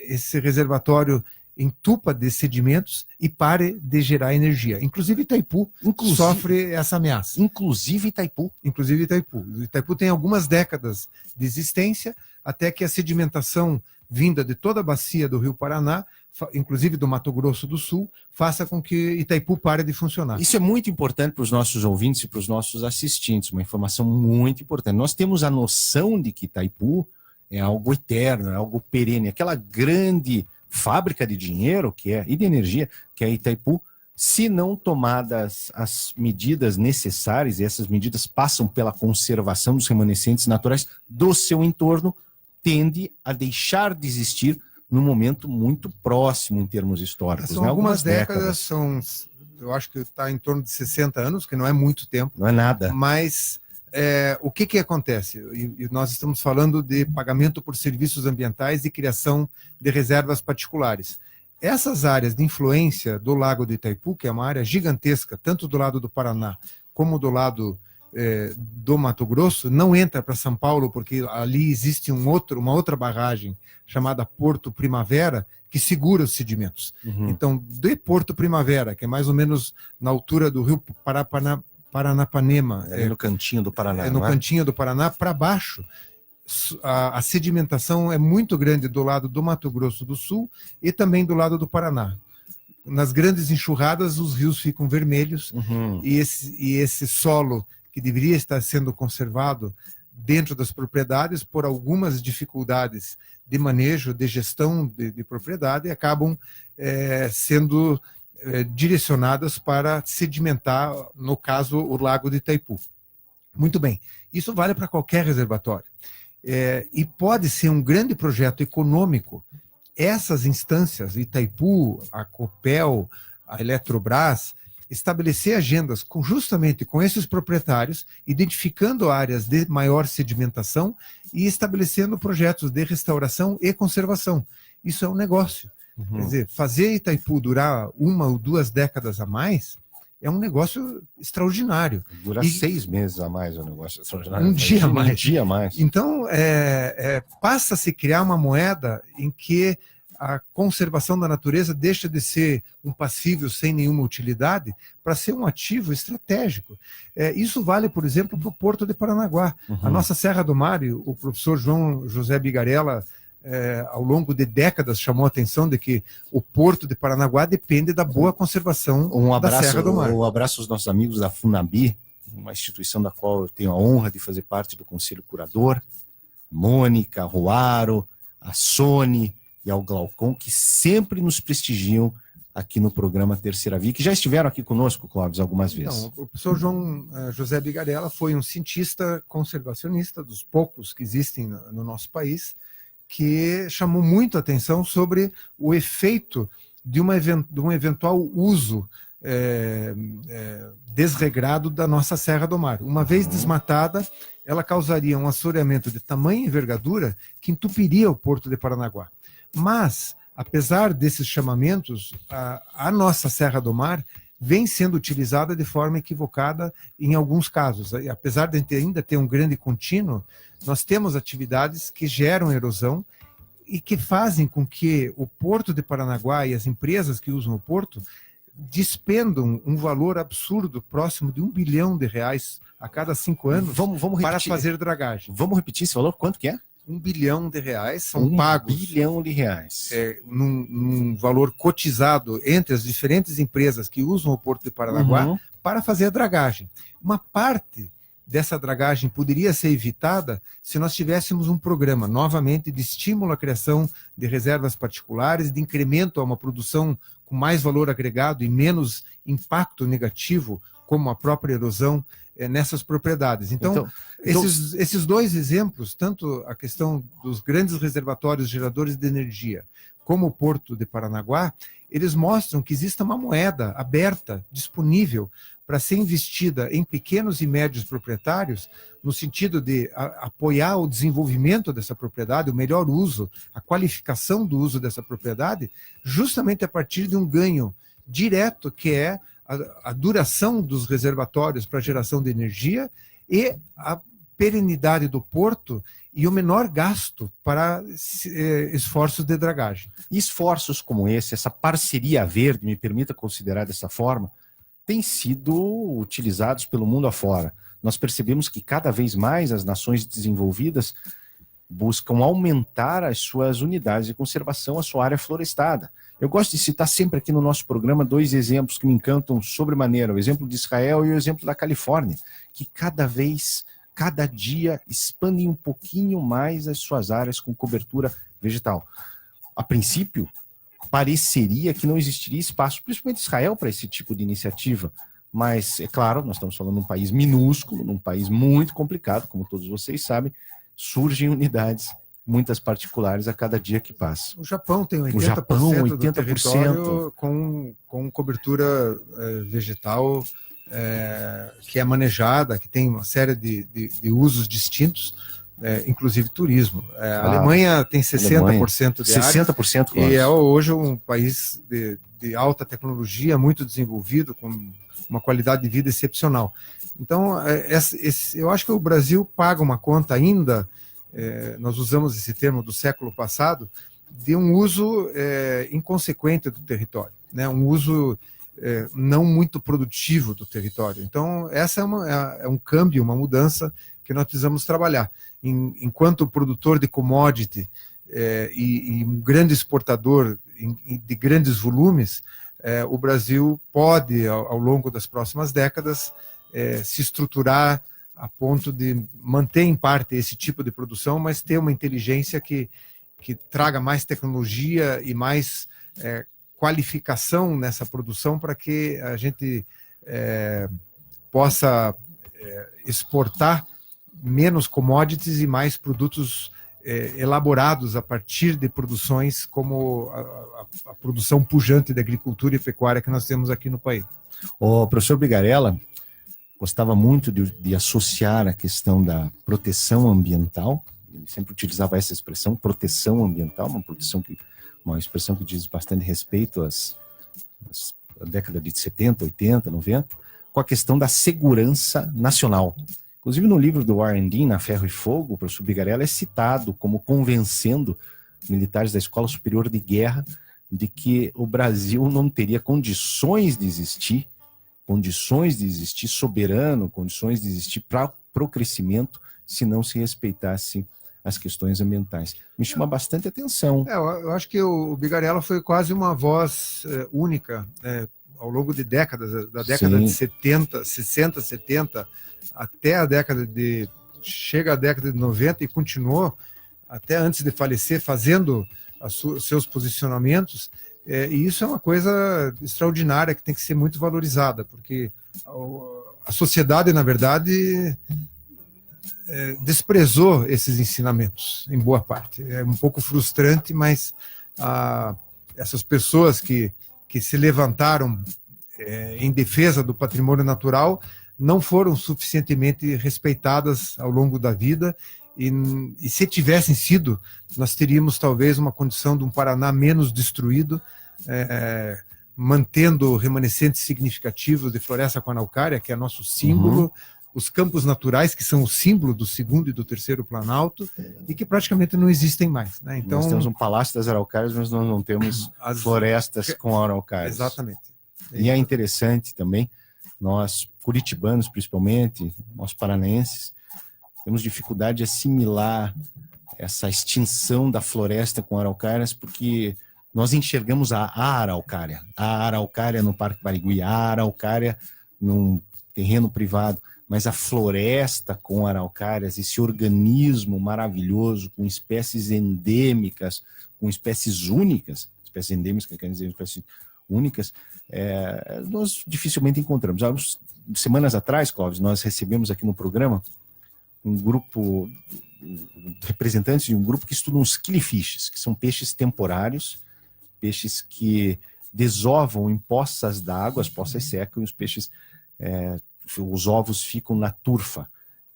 esse reservatório entupa de sedimentos e pare de gerar energia. Inclusive Itaipu sofre essa ameaça. Inclusive Itaipu? Inclusive Itaipu. Itaipu tem algumas décadas de existência, até que a sedimentação vinda de toda a bacia do Rio Paraná, inclusive do Mato Grosso do Sul, faça com que Itaipu pare de funcionar. Isso é muito importante para os nossos ouvintes e para os nossos assistentes, uma informação muito importante. Nós temos a noção de que Itaipu é algo eterno, é algo perene, aquela grande fábrica de dinheiro e de energia, que é Itaipu, se não tomadas as medidas necessárias, e essas medidas passam pela conservação dos remanescentes naturais do seu entorno, tende a deixar de existir num momento muito próximo em termos históricos. São algumas décadas, eu acho que está em torno de 60 anos, que não é muito tempo. Não é nada. Mas o que acontece? E nós estamos falando de pagamento por serviços ambientais e criação de reservas particulares. essas áreas de influência do Lago do Itaipu, que é uma área gigantesca, tanto do lado do Paraná como do lado do Mato Grosso, não entra para São Paulo, porque ali existe uma outra barragem chamada Porto Primavera, que segura os sedimentos. Então, de Porto Primavera, que é mais ou menos na altura do rio Paranapanema, no cantinho do Paraná. no cantinho do Paraná, para baixo, a sedimentação é muito grande do lado do Mato Grosso do Sul e também do lado do Paraná. Nas grandes enxurradas, os rios ficam vermelhos e esse solo que deveria estar sendo conservado dentro das propriedades, por algumas dificuldades de manejo, de gestão de propriedade, acabam sendo direcionadas para sedimentar, no caso, o Lago de Itaipu. Muito bem, isso vale para qualquer reservatório. E pode ser um grande projeto econômico. Essas instâncias, Itaipu, a Copel, a Eletrobras, estabelecer agendas justamente com esses proprietários, identificando áreas de maior sedimentação e estabelecendo projetos de restauração e conservação. Isso é um negócio. Quer dizer, fazer Itaipu durar 1 ou 2 décadas a mais é um negócio extraordinário. Dura 6 meses a mais o negócio extraordinário. Um dia mais. Um dia mais. Então, passa a se criar uma moeda em que a conservação da natureza deixa de ser um passível sem nenhuma utilidade para ser um ativo estratégico. Isso vale, por exemplo, para o Porto de Paranaguá. A nossa Serra do Mar, o professor João José Bigarella, ao longo de décadas, chamou a atenção de que o Porto de Paranaguá depende da boa conservação da Serra do Mar. Um abraço aos nossos amigos da FUNABI, uma instituição da qual eu tenho a honra de fazer parte do Conselho Curador, Mônica, Ruaro, a Sony e ao Glaucon, que sempre nos prestigiam aqui no programa Terceira Via, que já estiveram aqui conosco, Clóvis, algumas vezes. Então, o professor João José Bigarella foi um cientista conservacionista, dos poucos que existem no nosso país, que chamou muito a atenção sobre o efeito de um eventual uso desregrado da nossa Serra do Mar. Uma vez desmatada, ela causaria um assoreamento de tamanha envergadura que entupiria o Porto de Paranaguá. Mas, apesar desses chamamentos, a nossa Serra do Mar vem sendo utilizada de forma equivocada em alguns casos. Apesar de ainda ter um grande contínuo, nós temos atividades que geram erosão e que fazem com que o Porto de Paranaguá e as empresas que usam o porto despendam um valor absurdo, próximo de R$1 bilhão a cada 5 anos, vamos para repetir, fazer dragagem. Vamos repetir esse valor? Quanto que é? R$1 bilhão são pagos. R$1 bilhão. Num valor cotizado entre as diferentes empresas que usam o Porto de Paranaguá para fazer a dragagem. Uma parte dessa dragagem poderia ser evitada se nós tivéssemos um programa, novamente, de estímulo à criação de reservas particulares, de incremento a uma produção com mais valor agregado e menos impacto negativo, como a própria erosão, nessas propriedades. Então, esses dois exemplos, tanto a questão dos grandes reservatórios geradores de energia, como o Porto de Paranaguá, eles mostram que existe uma moeda aberta, disponível, para ser investida em pequenos e médios proprietários, no sentido de apoiar o desenvolvimento dessa propriedade, o melhor uso, a qualificação do uso dessa propriedade, justamente a partir de um ganho direto, que é a duração dos reservatórios para geração de energia e a perenidade do porto e o menor gasto para esforços de dragagem. Esforços como esse, essa parceria verde, me permita considerar dessa forma, têm sido utilizados pelo mundo afora. Nós percebemos que cada vez mais as nações desenvolvidas buscam aumentar as suas unidades de conservação, a sua área florestada. Eu gosto de citar sempre aqui no nosso programa 2 exemplos que me encantam sobremaneira, o exemplo de Israel e o exemplo da Califórnia, que cada dia expandem um pouquinho mais as suas áreas com cobertura vegetal. A princípio, pareceria que não existiria espaço, principalmente Israel, para esse tipo de iniciativa, mas, é claro, nós estamos falando de um país minúsculo, num país muito complicado, como todos vocês sabem, surgem unidades, muitas particulares, a cada dia que passa. O Japão tem 80%, do território com cobertura vegetal que é manejada, que tem uma série de usos distintos, inclusive turismo. A Alemanha tem 60% de área, 60%, e é hoje um país de alta tecnologia, muito desenvolvido, com uma qualidade de vida excepcional. Então, eu acho que o Brasil paga uma conta ainda, nós usamos esse termo do século passado, de um uso inconsequente do território, né? Um uso não muito produtivo do território. Então, essa é um câmbio, uma mudança que nós precisamos trabalhar. Enquanto produtor de commodity e um grande exportador de grandes volumes, o Brasil pode, ao longo das próximas décadas, se estruturar a ponto de manter em parte esse tipo de produção, mas ter uma inteligência que traga mais tecnologia e mais qualificação nessa produção para que a gente possa exportar menos commodities e mais produtos elaborados a partir de produções como a produção pujante da agricultura e pecuária que nós temos aqui no país. O professor Bigarella gostava muito de associar a questão da proteção ambiental. Ele sempre utilizava essa expressão, proteção ambiental, uma expressão que diz bastante respeito à década de 70, 80, 90, com a questão da segurança nacional. Inclusive no livro do Warren Dean, Na Ferro e Fogo, o professor Bigarella é citado como convencendo militares da Escola Superior de Guerra de que o Brasil não teria condições de existir soberano, condições de existir para o crescimento, se não se respeitasse as questões ambientais. Me chama bastante atenção. Eu acho que o Bigarella foi quase uma voz única ao longo de décadas, da década de 70, 60, 70, até a chega a década de 90 e continuou, até antes de falecer, fazendo seus posicionamentos, e isso é uma coisa extraordinária que tem que ser muito valorizada, porque a sociedade, na verdade, desprezou esses ensinamentos, em boa parte. É um pouco frustrante, mas essas pessoas que se levantaram em defesa do patrimônio natural não foram suficientemente respeitadas ao longo da vida, e se tivessem sido, nós teríamos talvez uma condição de um Paraná menos destruído, mantendo remanescentes significativos de floresta com araucária, que é nosso símbolo, os campos naturais, que são o símbolo do segundo e do terceiro Planalto, e que praticamente não existem mais, né? Então, nós temos um Palácio das Araucárias, mas nós não temos florestas com araucárias. Exatamente. E é interessante também, nós curitibanos principalmente, nós paranaenses, temos dificuldade de assimilar essa extinção da floresta com araucárias, porque nós enxergamos a araucária no Parque Barigui, a araucária num terreno privado, mas a floresta com araucárias, esse organismo maravilhoso, com espécies endêmicas, com espécies únicas, espécies endêmicas quer dizer espécies únicas, nós dificilmente encontramos. Há semanas atrás, Clóvis, nós recebemos aqui no programa um grupo, representantes de um grupo que estuda os killifish, que são peixes temporários, peixes que desovam em poças d'água, as poças secam, e os peixes, os ovos ficam na turfa.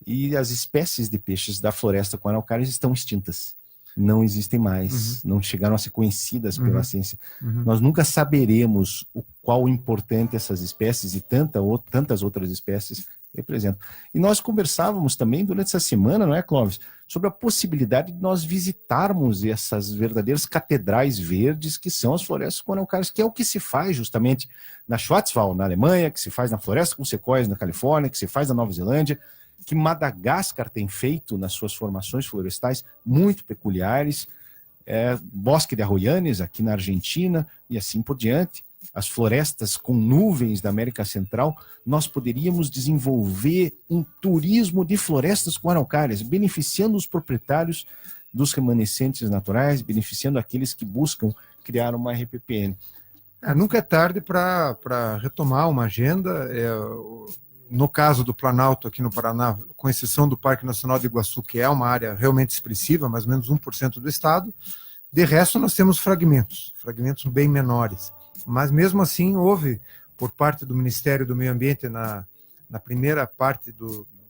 E as espécies de peixes da floresta com araucárias estão extintas. Não existem mais, não chegaram a ser conhecidas pela ciência. Nós nunca saberemos o qual importante essas espécies e tantas outras espécies representam. E nós conversávamos também durante essa semana, não é, Clóvis, sobre a possibilidade de nós visitarmos essas verdadeiras catedrais verdes que são as florestas com araucárias, que é o que se faz justamente na Schwarzwald, na Alemanha, que se faz na floresta com sequoias na Califórnia, que se faz na Nova Zelândia, que Madagascar tem feito nas suas formações florestais muito peculiares, bosque de arroianes aqui na Argentina e assim por diante, as florestas com nuvens da América Central. Nós poderíamos desenvolver um turismo de florestas com araucárias, beneficiando os proprietários dos remanescentes naturais, beneficiando aqueles que buscam criar uma RPPN. Nunca é tarde para retomar uma agenda. No caso do Planalto, aqui no Paraná, com exceção do Parque Nacional de Iguaçu, que é uma área realmente expressiva, mais ou menos 1% do estado, de resto nós temos fragmentos bem menores. Mas mesmo assim houve, por parte do Ministério do Meio Ambiente, na primeira parte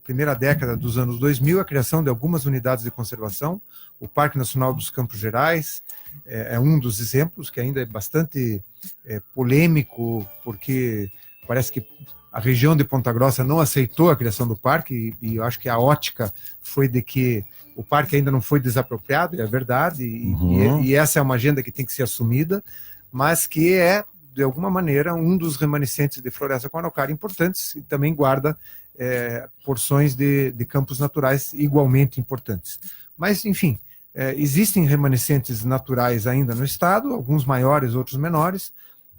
primeira década dos anos 2000, a criação de algumas unidades de conservação. O Parque Nacional dos Campos Gerais é um dos exemplos, que ainda é bastante polêmico, porque parece que a região de Ponta Grossa não aceitou a criação do parque, e eu acho que a ótica foi de que o parque ainda não foi desapropriado, é verdade, e essa é uma agenda que tem que ser assumida, mas que é, de alguma maneira, um dos remanescentes de floresta com araucária importantes, e também guarda porções de campos naturais igualmente importantes. Mas, enfim, existem remanescentes naturais ainda no estado, alguns maiores, outros menores.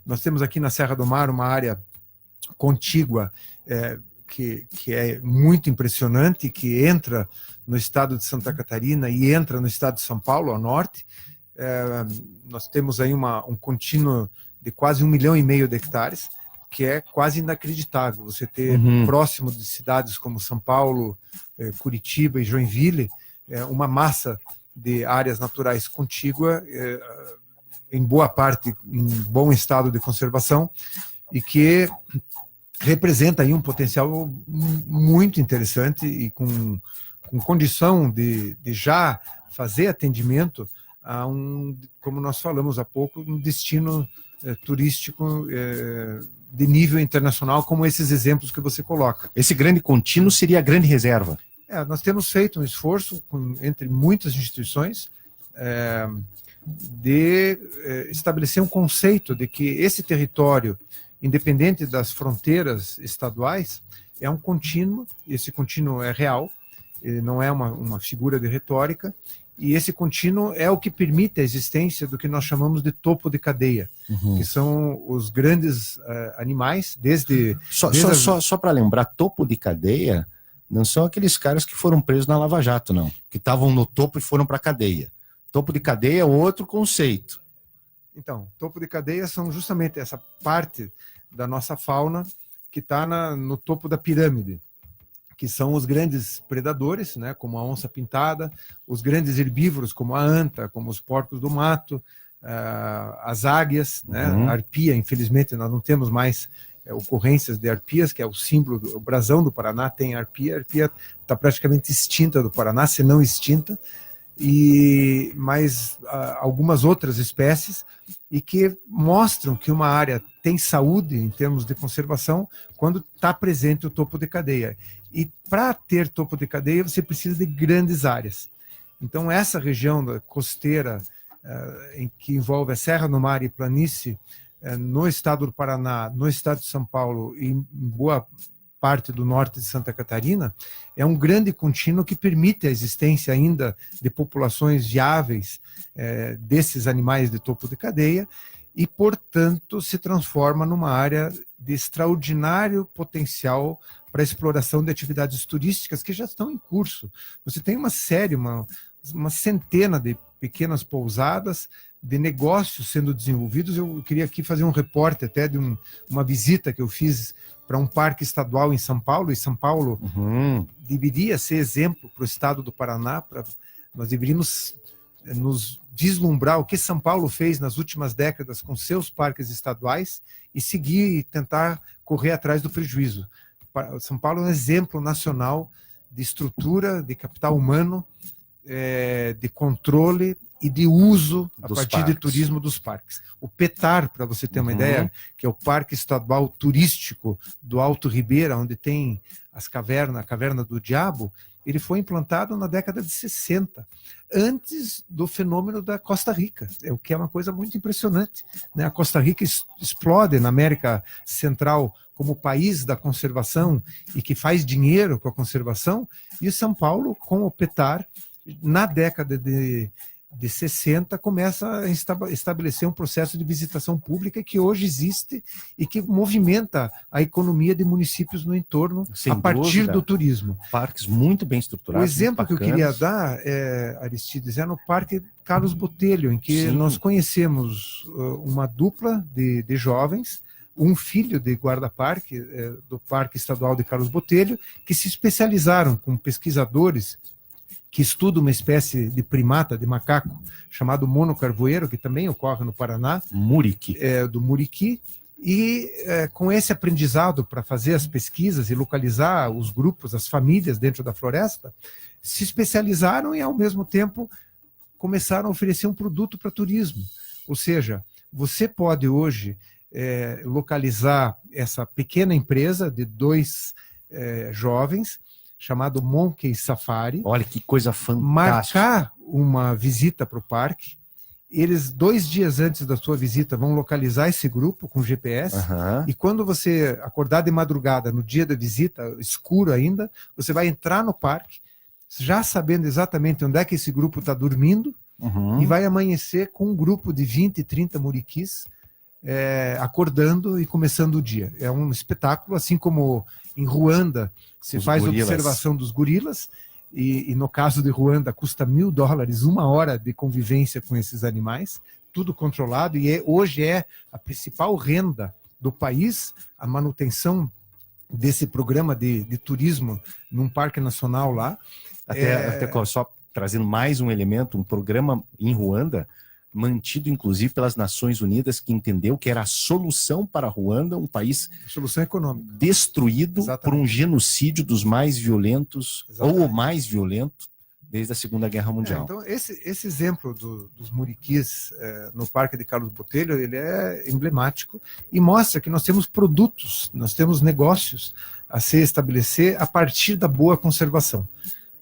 Nós temos aqui na Serra do Mar uma área contígua que é muito impressionante, que entra no estado de Santa Catarina e entra no estado de São Paulo, ao norte. Nós temos aí um contínuo de quase 1,5 milhão de hectares, que é quase inacreditável. Você ter próximo de cidades como São Paulo, Curitiba e Joinville, uma massa de áreas naturais contígua, em boa parte em bom estado de conservação, e que representa aí um potencial muito interessante e com condição de já fazer atendimento a como nós falamos há pouco, um destino turístico de nível internacional, como esses exemplos que você coloca. Esse grande contínuo seria a grande reserva. Nós temos feito um esforço entre muitas instituições de estabelecer um conceito de que esse território, independente das fronteiras estaduais, é um contínuo. Esse contínuo é real, não é uma figura de retórica, e esse contínuo é o que permite a existência do que nós chamamos de topo de cadeia, que são os grandes animais, desde... Só para lembrar, topo de cadeia não são aqueles caras que foram presos na Lava Jato, não, que estavam no topo e foram para a cadeia. Topo de cadeia é outro conceito. Então, topo de cadeia são justamente essa parte da nossa fauna que está no topo da pirâmide, que são os grandes predadores, né, como a onça-pintada, os grandes herbívoros, como a anta, como os porcos do mato, as águias, né, a arpia. Infelizmente, nós não temos mais ocorrências de arpias, que é o símbolo, o brasão do Paraná tem arpia. A arpia está praticamente extinta do Paraná, se não extinta, mas algumas outras espécies, e que mostram que uma área tem saúde em termos de conservação quando está presente o topo de cadeia. E para ter topo de cadeia, você precisa de grandes áreas. Então, essa região da costeira, em que envolve a Serra do Mar e planície, no estado do Paraná, no estado de São Paulo e em boa parte do norte de Santa Catarina, é um grande contínuo que permite a existência ainda de populações viáveis desses animais de topo de cadeia, e, portanto, se transforma numa área de extraordinário potencial para a exploração de atividades turísticas que já estão em curso. Você tem uma série, uma centena de pequenas pousadas, de negócios sendo desenvolvidos. Eu queria aqui fazer um reporte até de uma visita que eu fiz para um parque estadual em São Paulo, e São Paulo deveria ser exemplo para o estado do Paraná. Nós deveríamos nos vislumbrar o que São Paulo fez nas últimas décadas com seus parques estaduais e seguir e tentar correr atrás do prejuízo. São Paulo é um exemplo nacional de estrutura, de capital humano, de controle e de uso a partir de turismo dos parques. O PETAR, para você ter uma ideia, que é o Parque Estadual Turístico do Alto Ribeira, onde tem a Caverna do Diabo, ele foi implantado na década de 60, antes do fenômeno da Costa Rica, o que é uma coisa muito impressionante, né? A Costa Rica explode na América Central como país da conservação e que faz dinheiro com a conservação, e São Paulo, com o PETAR, na década de 60, começa a estabelecer um processo de visitação pública que hoje existe e que movimenta a economia de municípios no entorno a partir do turismo. Parques muito bem estruturados. O exemplo que eu queria dar, Aristides, é no Parque Carlos Botelho, em que nós conhecemos uma dupla de jovens, um filho de guarda-parque do Parque Estadual de Carlos Botelho, que se especializaram com pesquisadores que estuda uma espécie de primata, de macaco, chamado mono carvoeiro, que também ocorre no Paraná. Muriqui. Do Muriqui, E com esse aprendizado para fazer as pesquisas e localizar os grupos, as famílias dentro da floresta, se especializaram e, ao mesmo tempo, começaram a oferecer um produto para turismo. Ou seja, você pode hoje localizar essa pequena empresa de 2 jovens, chamado Monkey Safari. Olha que coisa fantástica. Marcar uma visita para o parque. Eles, 2 dias antes da sua visita, vão localizar esse grupo com GPS. E quando você acordar de madrugada, no dia da visita, escuro ainda, você vai entrar no parque, já sabendo exatamente onde é que esse grupo está dormindo, e vai amanhecer com um grupo de 20, 30 muriquis acordando e começando o dia. É um espetáculo, assim como em Ruanda se faz observação dos gorilas, e no caso de Ruanda custa $1.000 1 hora de convivência com esses animais, tudo controlado, e hoje é a principal renda do país, a manutenção desse programa de turismo num parque nacional lá. Até só trazendo mais um elemento, um programa em Ruanda, mantido inclusive pelas Nações Unidas, que entendeu que era a solução para Ruanda, um país solução econômica destruído Exatamente. por um genocídio dos mais violentos, Exatamente. ou o mais violento, desde a Segunda Guerra Mundial. Então, esse exemplo dos muriquis no Parque de Carlos Botelho, ele é emblemático e mostra que nós temos produtos, nós temos negócios a se estabelecer a partir da boa conservação.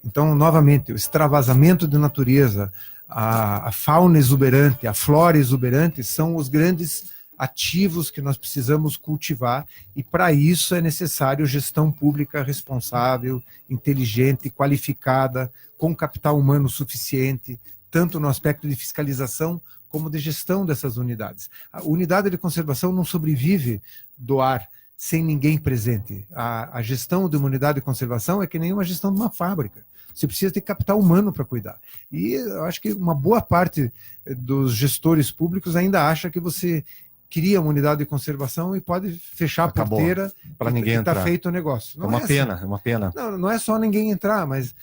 Então, novamente, o extravasamento de natureza, a fauna exuberante, a flora exuberante são os grandes ativos que nós precisamos cultivar, e para isso é necessário gestão pública responsável, inteligente, qualificada, com capital humano suficiente, tanto no aspecto de fiscalização como de gestão dessas unidades. A unidade de conservação não sobrevive do ar sem ninguém presente. A gestão de uma unidade de conservação é que nem uma gestão de uma fábrica. Você precisa ter capital humano para cuidar. E eu acho que uma boa parte dos gestores públicos ainda acha que você cria uma unidade de conservação e pode fechar a porteira para ninguém entrar. Está feito o negócio. Não é uma pena, é uma pena. Não é só ninguém entrar, mas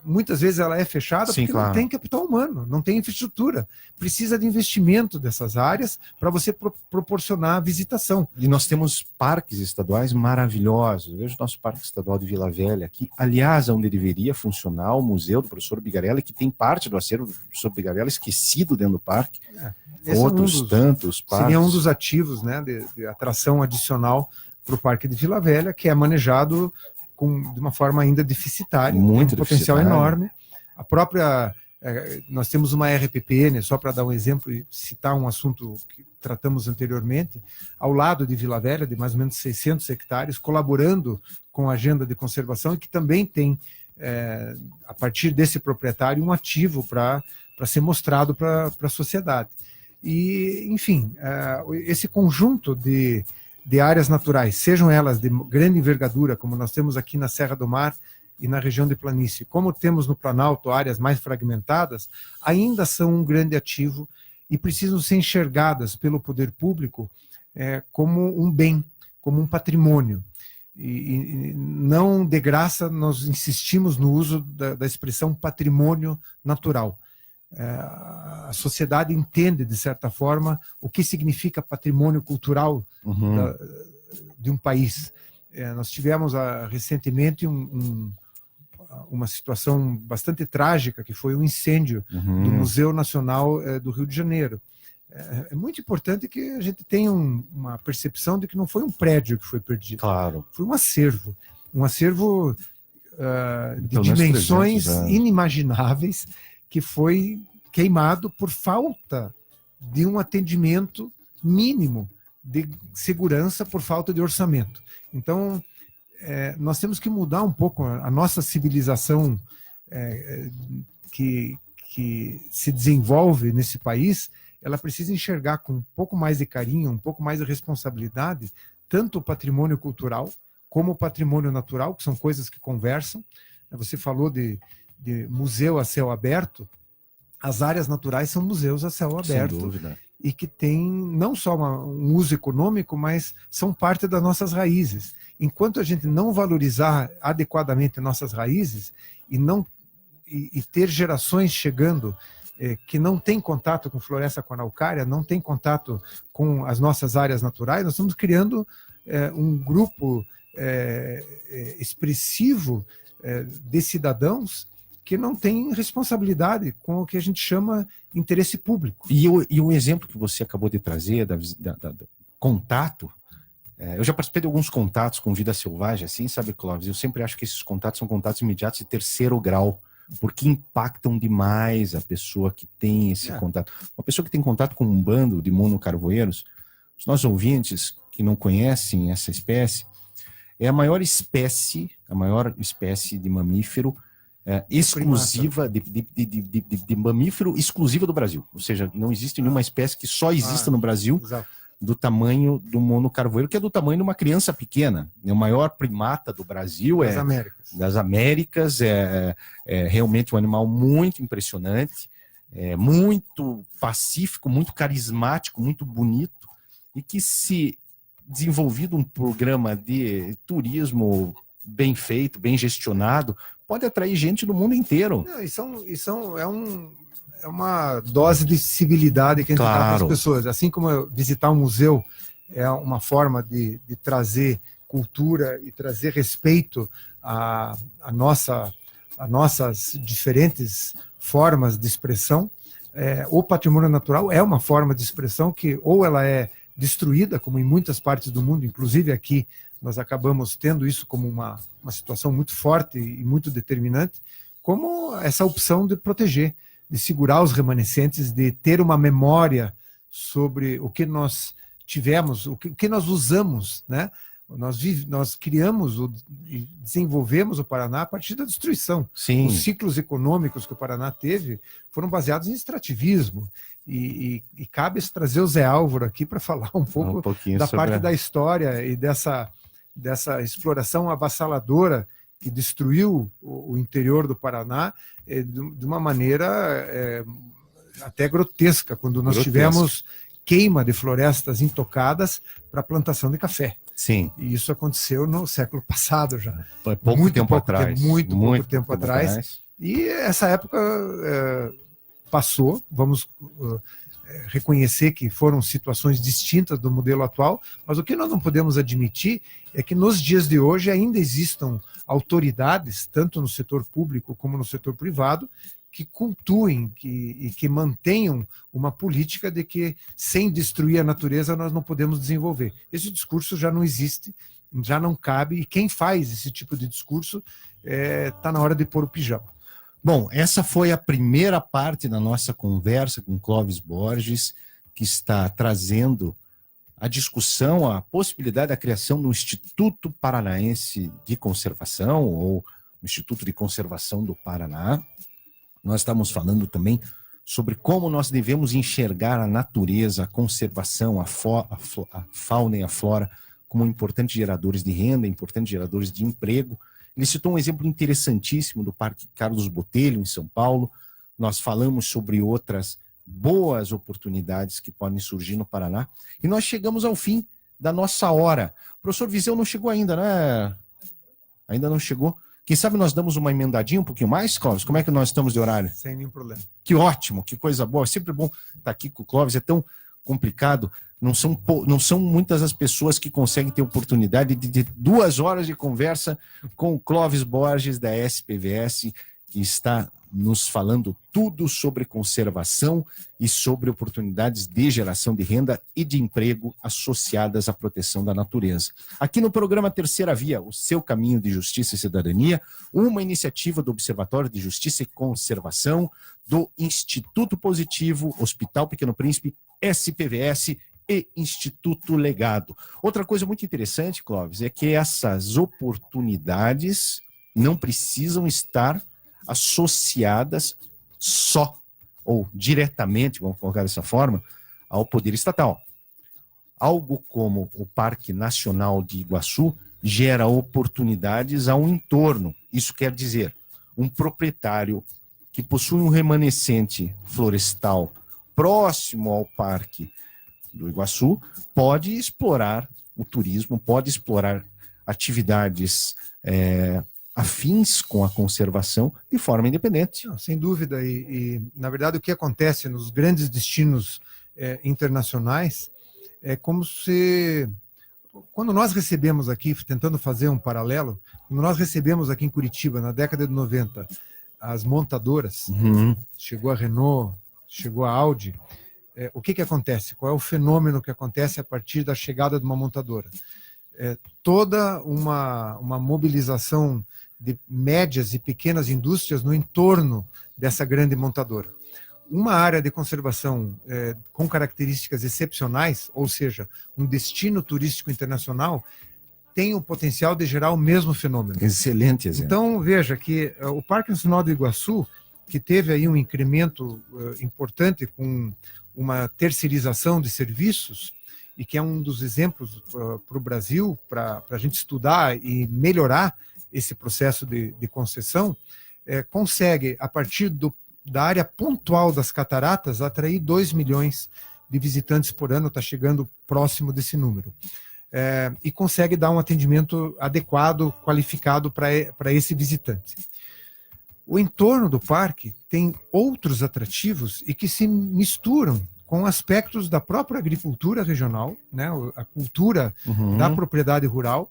muitas vezes ela é fechada porque não tem capital humano, não tem infraestrutura. Precisa de investimento dessas áreas para você proporcionar a visitação. E nós temos parques estaduais maravilhosos. Eu vejo o nosso Parque Estadual de Vila Velha aqui, aliás, onde deveria funcionar o Museu do Professor Bigarella, que tem parte do acervo do Professor Bigarella esquecido dentro do parque. Outros tantos parques. Seria um dos ativos, né, de atração adicional para o Parque de Vila Velha, que é manejado de uma forma ainda deficitária, muito tem um potencial enorme. A própria, nós temos uma RPPN, só para dar um exemplo e citar um assunto que tratamos anteriormente, ao lado de Vila Velha, de mais ou menos 600 hectares, colaborando com a agenda de conservação, e que também tem, a partir desse proprietário, um ativo para ser mostrado para a sociedade. E, enfim, esse conjunto de áreas naturais, sejam elas de grande envergadura, como nós temos aqui na Serra do Mar e na região de planície, como temos no Planalto áreas mais fragmentadas, ainda são um grande ativo e precisam ser enxergadas pelo poder público como um bem, como um patrimônio. E não de graça nós insistimos no uso da expressão patrimônio natural. A sociedade entende, de certa forma, o que significa patrimônio cultural de um país. Nós tivemos recentemente uma situação bastante trágica, que foi o incêndio do Museu Nacional do Rio de Janeiro. É muito importante que a gente tenha uma percepção de que não foi um prédio que foi perdido. Claro. Foi um acervo de dimensões inimagináveis, que foi queimado por falta de um atendimento mínimo de segurança, por falta de orçamento. Então, nós temos que mudar um pouco a nossa civilização que se desenvolve nesse país. Ela precisa enxergar com um pouco mais de carinho, um pouco mais de responsabilidade, tanto o patrimônio cultural como o patrimônio natural, que são coisas que conversam. Você falou de museu a céu aberto. As áreas naturais são museus a céu aberto. Sem dúvida. E que têm não só um uso econômico, mas são parte das nossas raízes. Enquanto a gente não valorizar adequadamente nossas raízes e ter gerações chegando que não tem contato com floresta com araucária, não tem contato com as nossas áreas naturais, nós estamos criando um grupo expressivo de cidadãos que não tem responsabilidade com o que a gente chama interesse público. E o exemplo que você acabou de trazer, do contato, eu já participei de alguns contatos com vida selvagem, assim, sabe, Clóvis? Eu sempre acho que esses contatos são contatos imediatos de terceiro grau, porque impactam demais a pessoa que tem esse contato. Uma pessoa que tem contato com um bando de monocarvoeiros, os nossos ouvintes que não conhecem essa espécie, é a maior espécie de mamífero exclusiva, de mamífero exclusiva do Brasil. Ou seja, não existe nenhuma espécie que só exista no Brasil. Exato. Do tamanho do monocarvoeiro, que é do tamanho de uma criança pequena. O maior primata do Brasil das Américas, é realmente um animal muito impressionante, muito pacífico, muito carismático, muito bonito, e que, se desenvolvido um programa de turismo bem feito, bem gestionado, pode atrair gente do mundo inteiro. É uma dose de civilidade que a gente dá para as pessoas. Assim como visitar um museu é uma forma de trazer cultura e trazer respeito a nossas diferentes formas de expressão, o patrimônio natural é uma forma de expressão que ou ela é destruída, como em muitas partes do mundo, inclusive aqui nós acabamos tendo isso como uma situação muito forte e muito determinante, como essa opção de proteger, de segurar os remanescentes, de ter uma memória sobre o que nós tivemos, o que nós usamos, né? Nós criamos e desenvolvemos o Paraná a partir da destruição. Sim. Os ciclos econômicos que o Paraná teve foram baseados em extrativismo. E cabe trazer o Zé Álvaro aqui para falar um pouco da parte da história e dessa exploração avassaladora que destruiu o interior do Paraná de uma maneira até grotesca, quando nós tivemos queima de florestas intocadas para plantação de café. Sim. E isso aconteceu no século passado já. Muito tempo atrás. Muito pouco tempo atrás. E essa época passou, vamos reconhecer que foram situações distintas do modelo atual, mas o que nós não podemos admitir é que nos dias de hoje ainda existam autoridades, tanto no setor público como no setor privado, que cultuem e que mantenham uma política de que sem destruir a natureza nós não podemos desenvolver. Esse discurso já não existe, já não cabe, e quem faz esse tipo de discurso está na hora de pôr o pijama. Bom, essa foi a primeira parte da nossa conversa com Clóvis Borges, que está trazendo a discussão, a possibilidade da criação do Instituto Paranaense de Conservação, ou Instituto de Conservação do Paraná. Nós estamos falando também sobre como nós devemos enxergar a natureza, a conservação, a fauna e a flora como importantes geradores de renda, importantes geradores de emprego. Ele citou um exemplo interessantíssimo do Parque Carlos Botelho, em São Paulo. Nós falamos sobre outras boas oportunidades que podem surgir no Paraná. E nós chegamos ao fim da nossa hora. O professor Viseu não chegou ainda, né? Ainda não chegou. Quem sabe nós damos uma emendadinha um pouquinho mais, Clóvis? Como é que nós estamos de horário? Sem nenhum problema. Que ótimo, que coisa boa. É sempre bom estar aqui com o Clóvis. É tão complicado. Não são muitas as pessoas que conseguem ter oportunidade de 2 horas de conversa com o Clóvis Borges, da SPVS, que está nos falando tudo sobre conservação e sobre oportunidades de geração de renda e de emprego associadas à proteção da natureza. Aqui no programa Terceira Via, o seu caminho de justiça e cidadania, uma iniciativa do Observatório de Justiça e Conservação, do Instituto Positivo, Hospital Pequeno Príncipe, SPVS e Instituto Legado. Outra coisa muito interessante, Clóvis, é que essas oportunidades não precisam estar associadas só ou diretamente, vamos colocar dessa forma, ao poder estatal. Algo como o Parque Nacional de Iguaçu gera oportunidades ao entorno. Isso quer dizer, um proprietário que possui um remanescente florestal próximo ao Parque do Iguaçu pode explorar o turismo, pode explorar atividades afins com a conservação de forma independente. Não, sem dúvida. Na verdade, o que acontece nos grandes destinos internacionais é como se... Quando nós recebemos aqui, tentando fazer um paralelo, quando nós recebemos aqui em Curitiba, na década de 90, as montadoras, chegou a Renault, chegou a Audi, o que acontece? Qual é o fenômeno que acontece a partir da chegada de uma montadora? Toda uma mobilização de médias e pequenas indústrias no entorno dessa grande montadora. Uma área de conservação com características excepcionais, ou seja, um destino turístico internacional, tem o potencial de gerar o mesmo fenômeno. Excelente exemplo. Então, veja que o Parque Nacional do Iguaçu, que teve aí um incremento importante com uma terceirização de serviços, e que é um dos exemplos para o Brasil, para a gente estudar e melhorar esse processo de concessão, consegue, a partir da área pontual das cataratas, atrair 2 milhões de visitantes por ano, está chegando próximo desse número. E consegue dar um atendimento adequado, qualificado para esse visitante. O entorno do parque tem outros atrativos e que se misturam com aspectos da própria agricultura regional, né, a cultura da propriedade rural,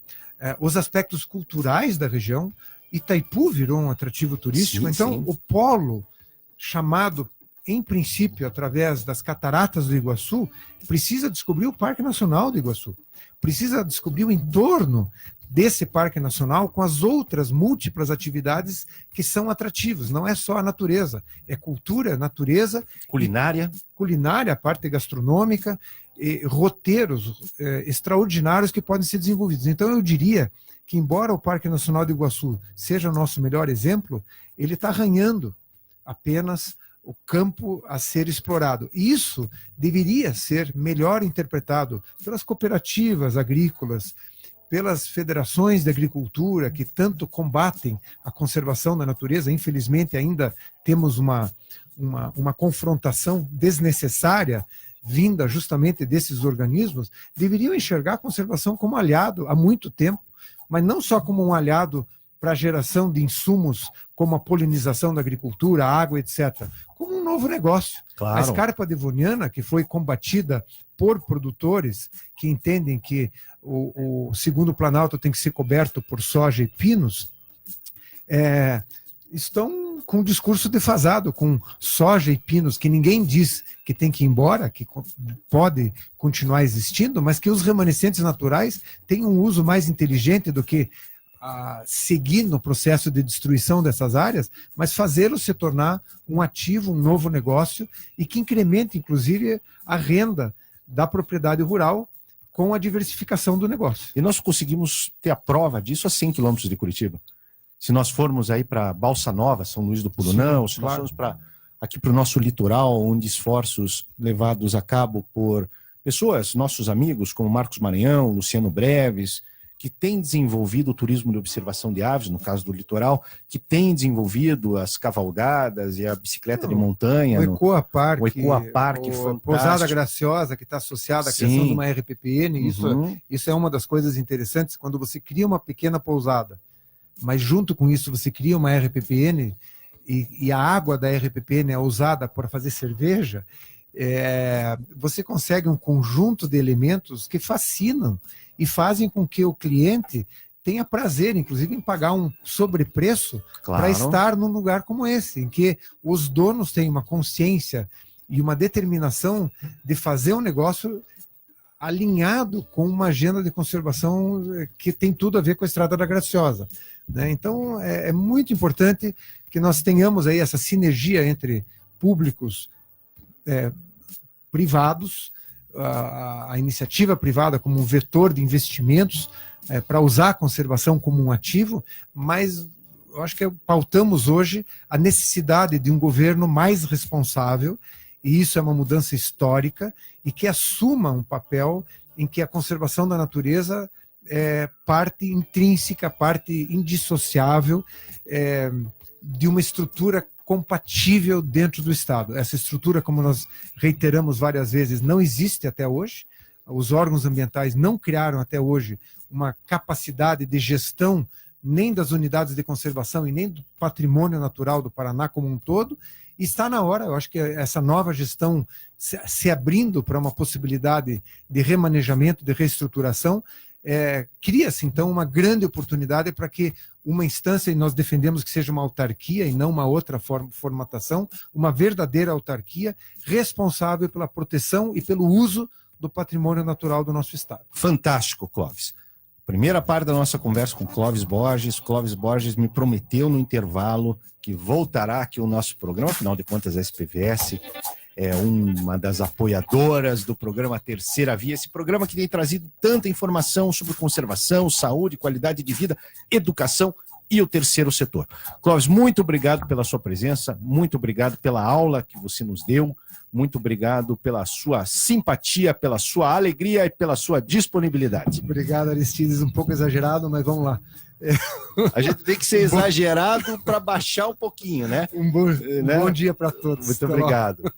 os aspectos culturais da região. Itaipu virou um atrativo turístico, Sim, então sim. o polo chamado, em princípio, através das cataratas do Iguaçu, precisa descobrir o Parque Nacional do Iguaçu, precisa descobrir o entorno desse Parque Nacional com as outras múltiplas atividades que são atrativas. Não é só a natureza, é cultura, natureza, Culinária. culinária, a parte gastronômica, e roteiros extraordinários que podem ser desenvolvidos. Então eu diria que, embora o Parque Nacional do Iguaçu seja o nosso melhor exemplo, ele está arranhando apenas o campo a ser explorado. E isso deveria ser melhor interpretado pelas cooperativas agrícolas, pelas federações de agricultura que tanto combatem a conservação da natureza. Infelizmente, ainda temos uma confrontação desnecessária vinda justamente desses organismos. Deveriam enxergar a conservação como aliado há muito tempo, mas não só como um aliado para a geração de insumos como a polinização da agricultura, a água, etc., como um novo negócio. Claro. A escarpa devoniana, que foi combatida por produtores que entendem que o segundo Planalto tem que ser coberto por soja e pinos, estão com um discurso defasado, com soja e pinos, que ninguém diz que tem que ir embora, que pode continuar existindo, mas que os remanescentes naturais têm um uso mais inteligente do que seguir no processo de destruição dessas áreas, mas fazê-lo se tornar um ativo, um novo negócio, e que incremente, inclusive, a renda da propriedade rural com a diversificação do negócio. E nós conseguimos ter a prova disso a 100 quilômetros de Curitiba. Se nós formos aí para Balsa Nova, São Luís do Purunão, se nós formos aqui para o nosso litoral, onde esforços levados a cabo por pessoas, nossos amigos, como Marcos Maranhão, Luciano Breves, que tem desenvolvido o turismo de observação de aves, no caso do litoral, que tem desenvolvido as cavalgadas e a bicicleta de montanha. O Ecoa Park, fantástico. Pousada Graciosa, que está associada à criação de uma RPPN, isso é uma das coisas interessantes, quando você cria uma pequena pousada, mas junto com isso você cria uma RPPN, e a água da RPPN é usada para fazer cerveja, você consegue um conjunto de elementos que fascinam e fazem com que o cliente tenha prazer, inclusive, em pagar um sobrepreço para estar num lugar como esse, em que os donos têm uma consciência e uma determinação de fazer um negócio alinhado com uma agenda de conservação que tem tudo a ver com a Estrada da Graciosa, né? Então, é muito importante que nós tenhamos aí essa sinergia entre públicos privados, a iniciativa privada como um vetor de investimentos para usar a conservação como um ativo, mas eu acho que pautamos hoje a necessidade de um governo mais responsável, e isso é uma mudança histórica, e que assuma um papel em que a conservação da natureza é parte intrínseca, parte indissociável de uma estrutura compatível dentro do Estado. Essa estrutura, como nós reiteramos várias vezes, não existe até hoje. Os órgãos ambientais não criaram até hoje uma capacidade de gestão nem das unidades de conservação e nem do patrimônio natural do Paraná como um todo. E está na hora, eu acho que essa nova gestão se abrindo para uma possibilidade de remanejamento, de reestruturação, cria-se então uma grande oportunidade para que uma instância, e nós defendemos que seja uma autarquia e não uma outra formatação, uma verdadeira autarquia responsável pela proteção e pelo uso do patrimônio natural do nosso estado. Fantástico, Clóvis. Primeira parte da nossa conversa com Clóvis Borges. Clóvis Borges me prometeu no intervalo que voltará aqui o nosso programa, afinal de contas a SPVS é uma das apoiadoras do programa Terceira Via, esse programa que tem trazido tanta informação sobre conservação, saúde, qualidade de vida, educação e o terceiro setor. Clóvis, muito obrigado pela sua presença, muito obrigado pela aula que você nos deu, muito obrigado pela sua simpatia, pela sua alegria e pela sua disponibilidade. Obrigado, Aristides, um pouco exagerado, mas vamos lá. A gente tem que ser exagerado para baixar um pouquinho, né? Um bom dia para todos. Muito obrigado.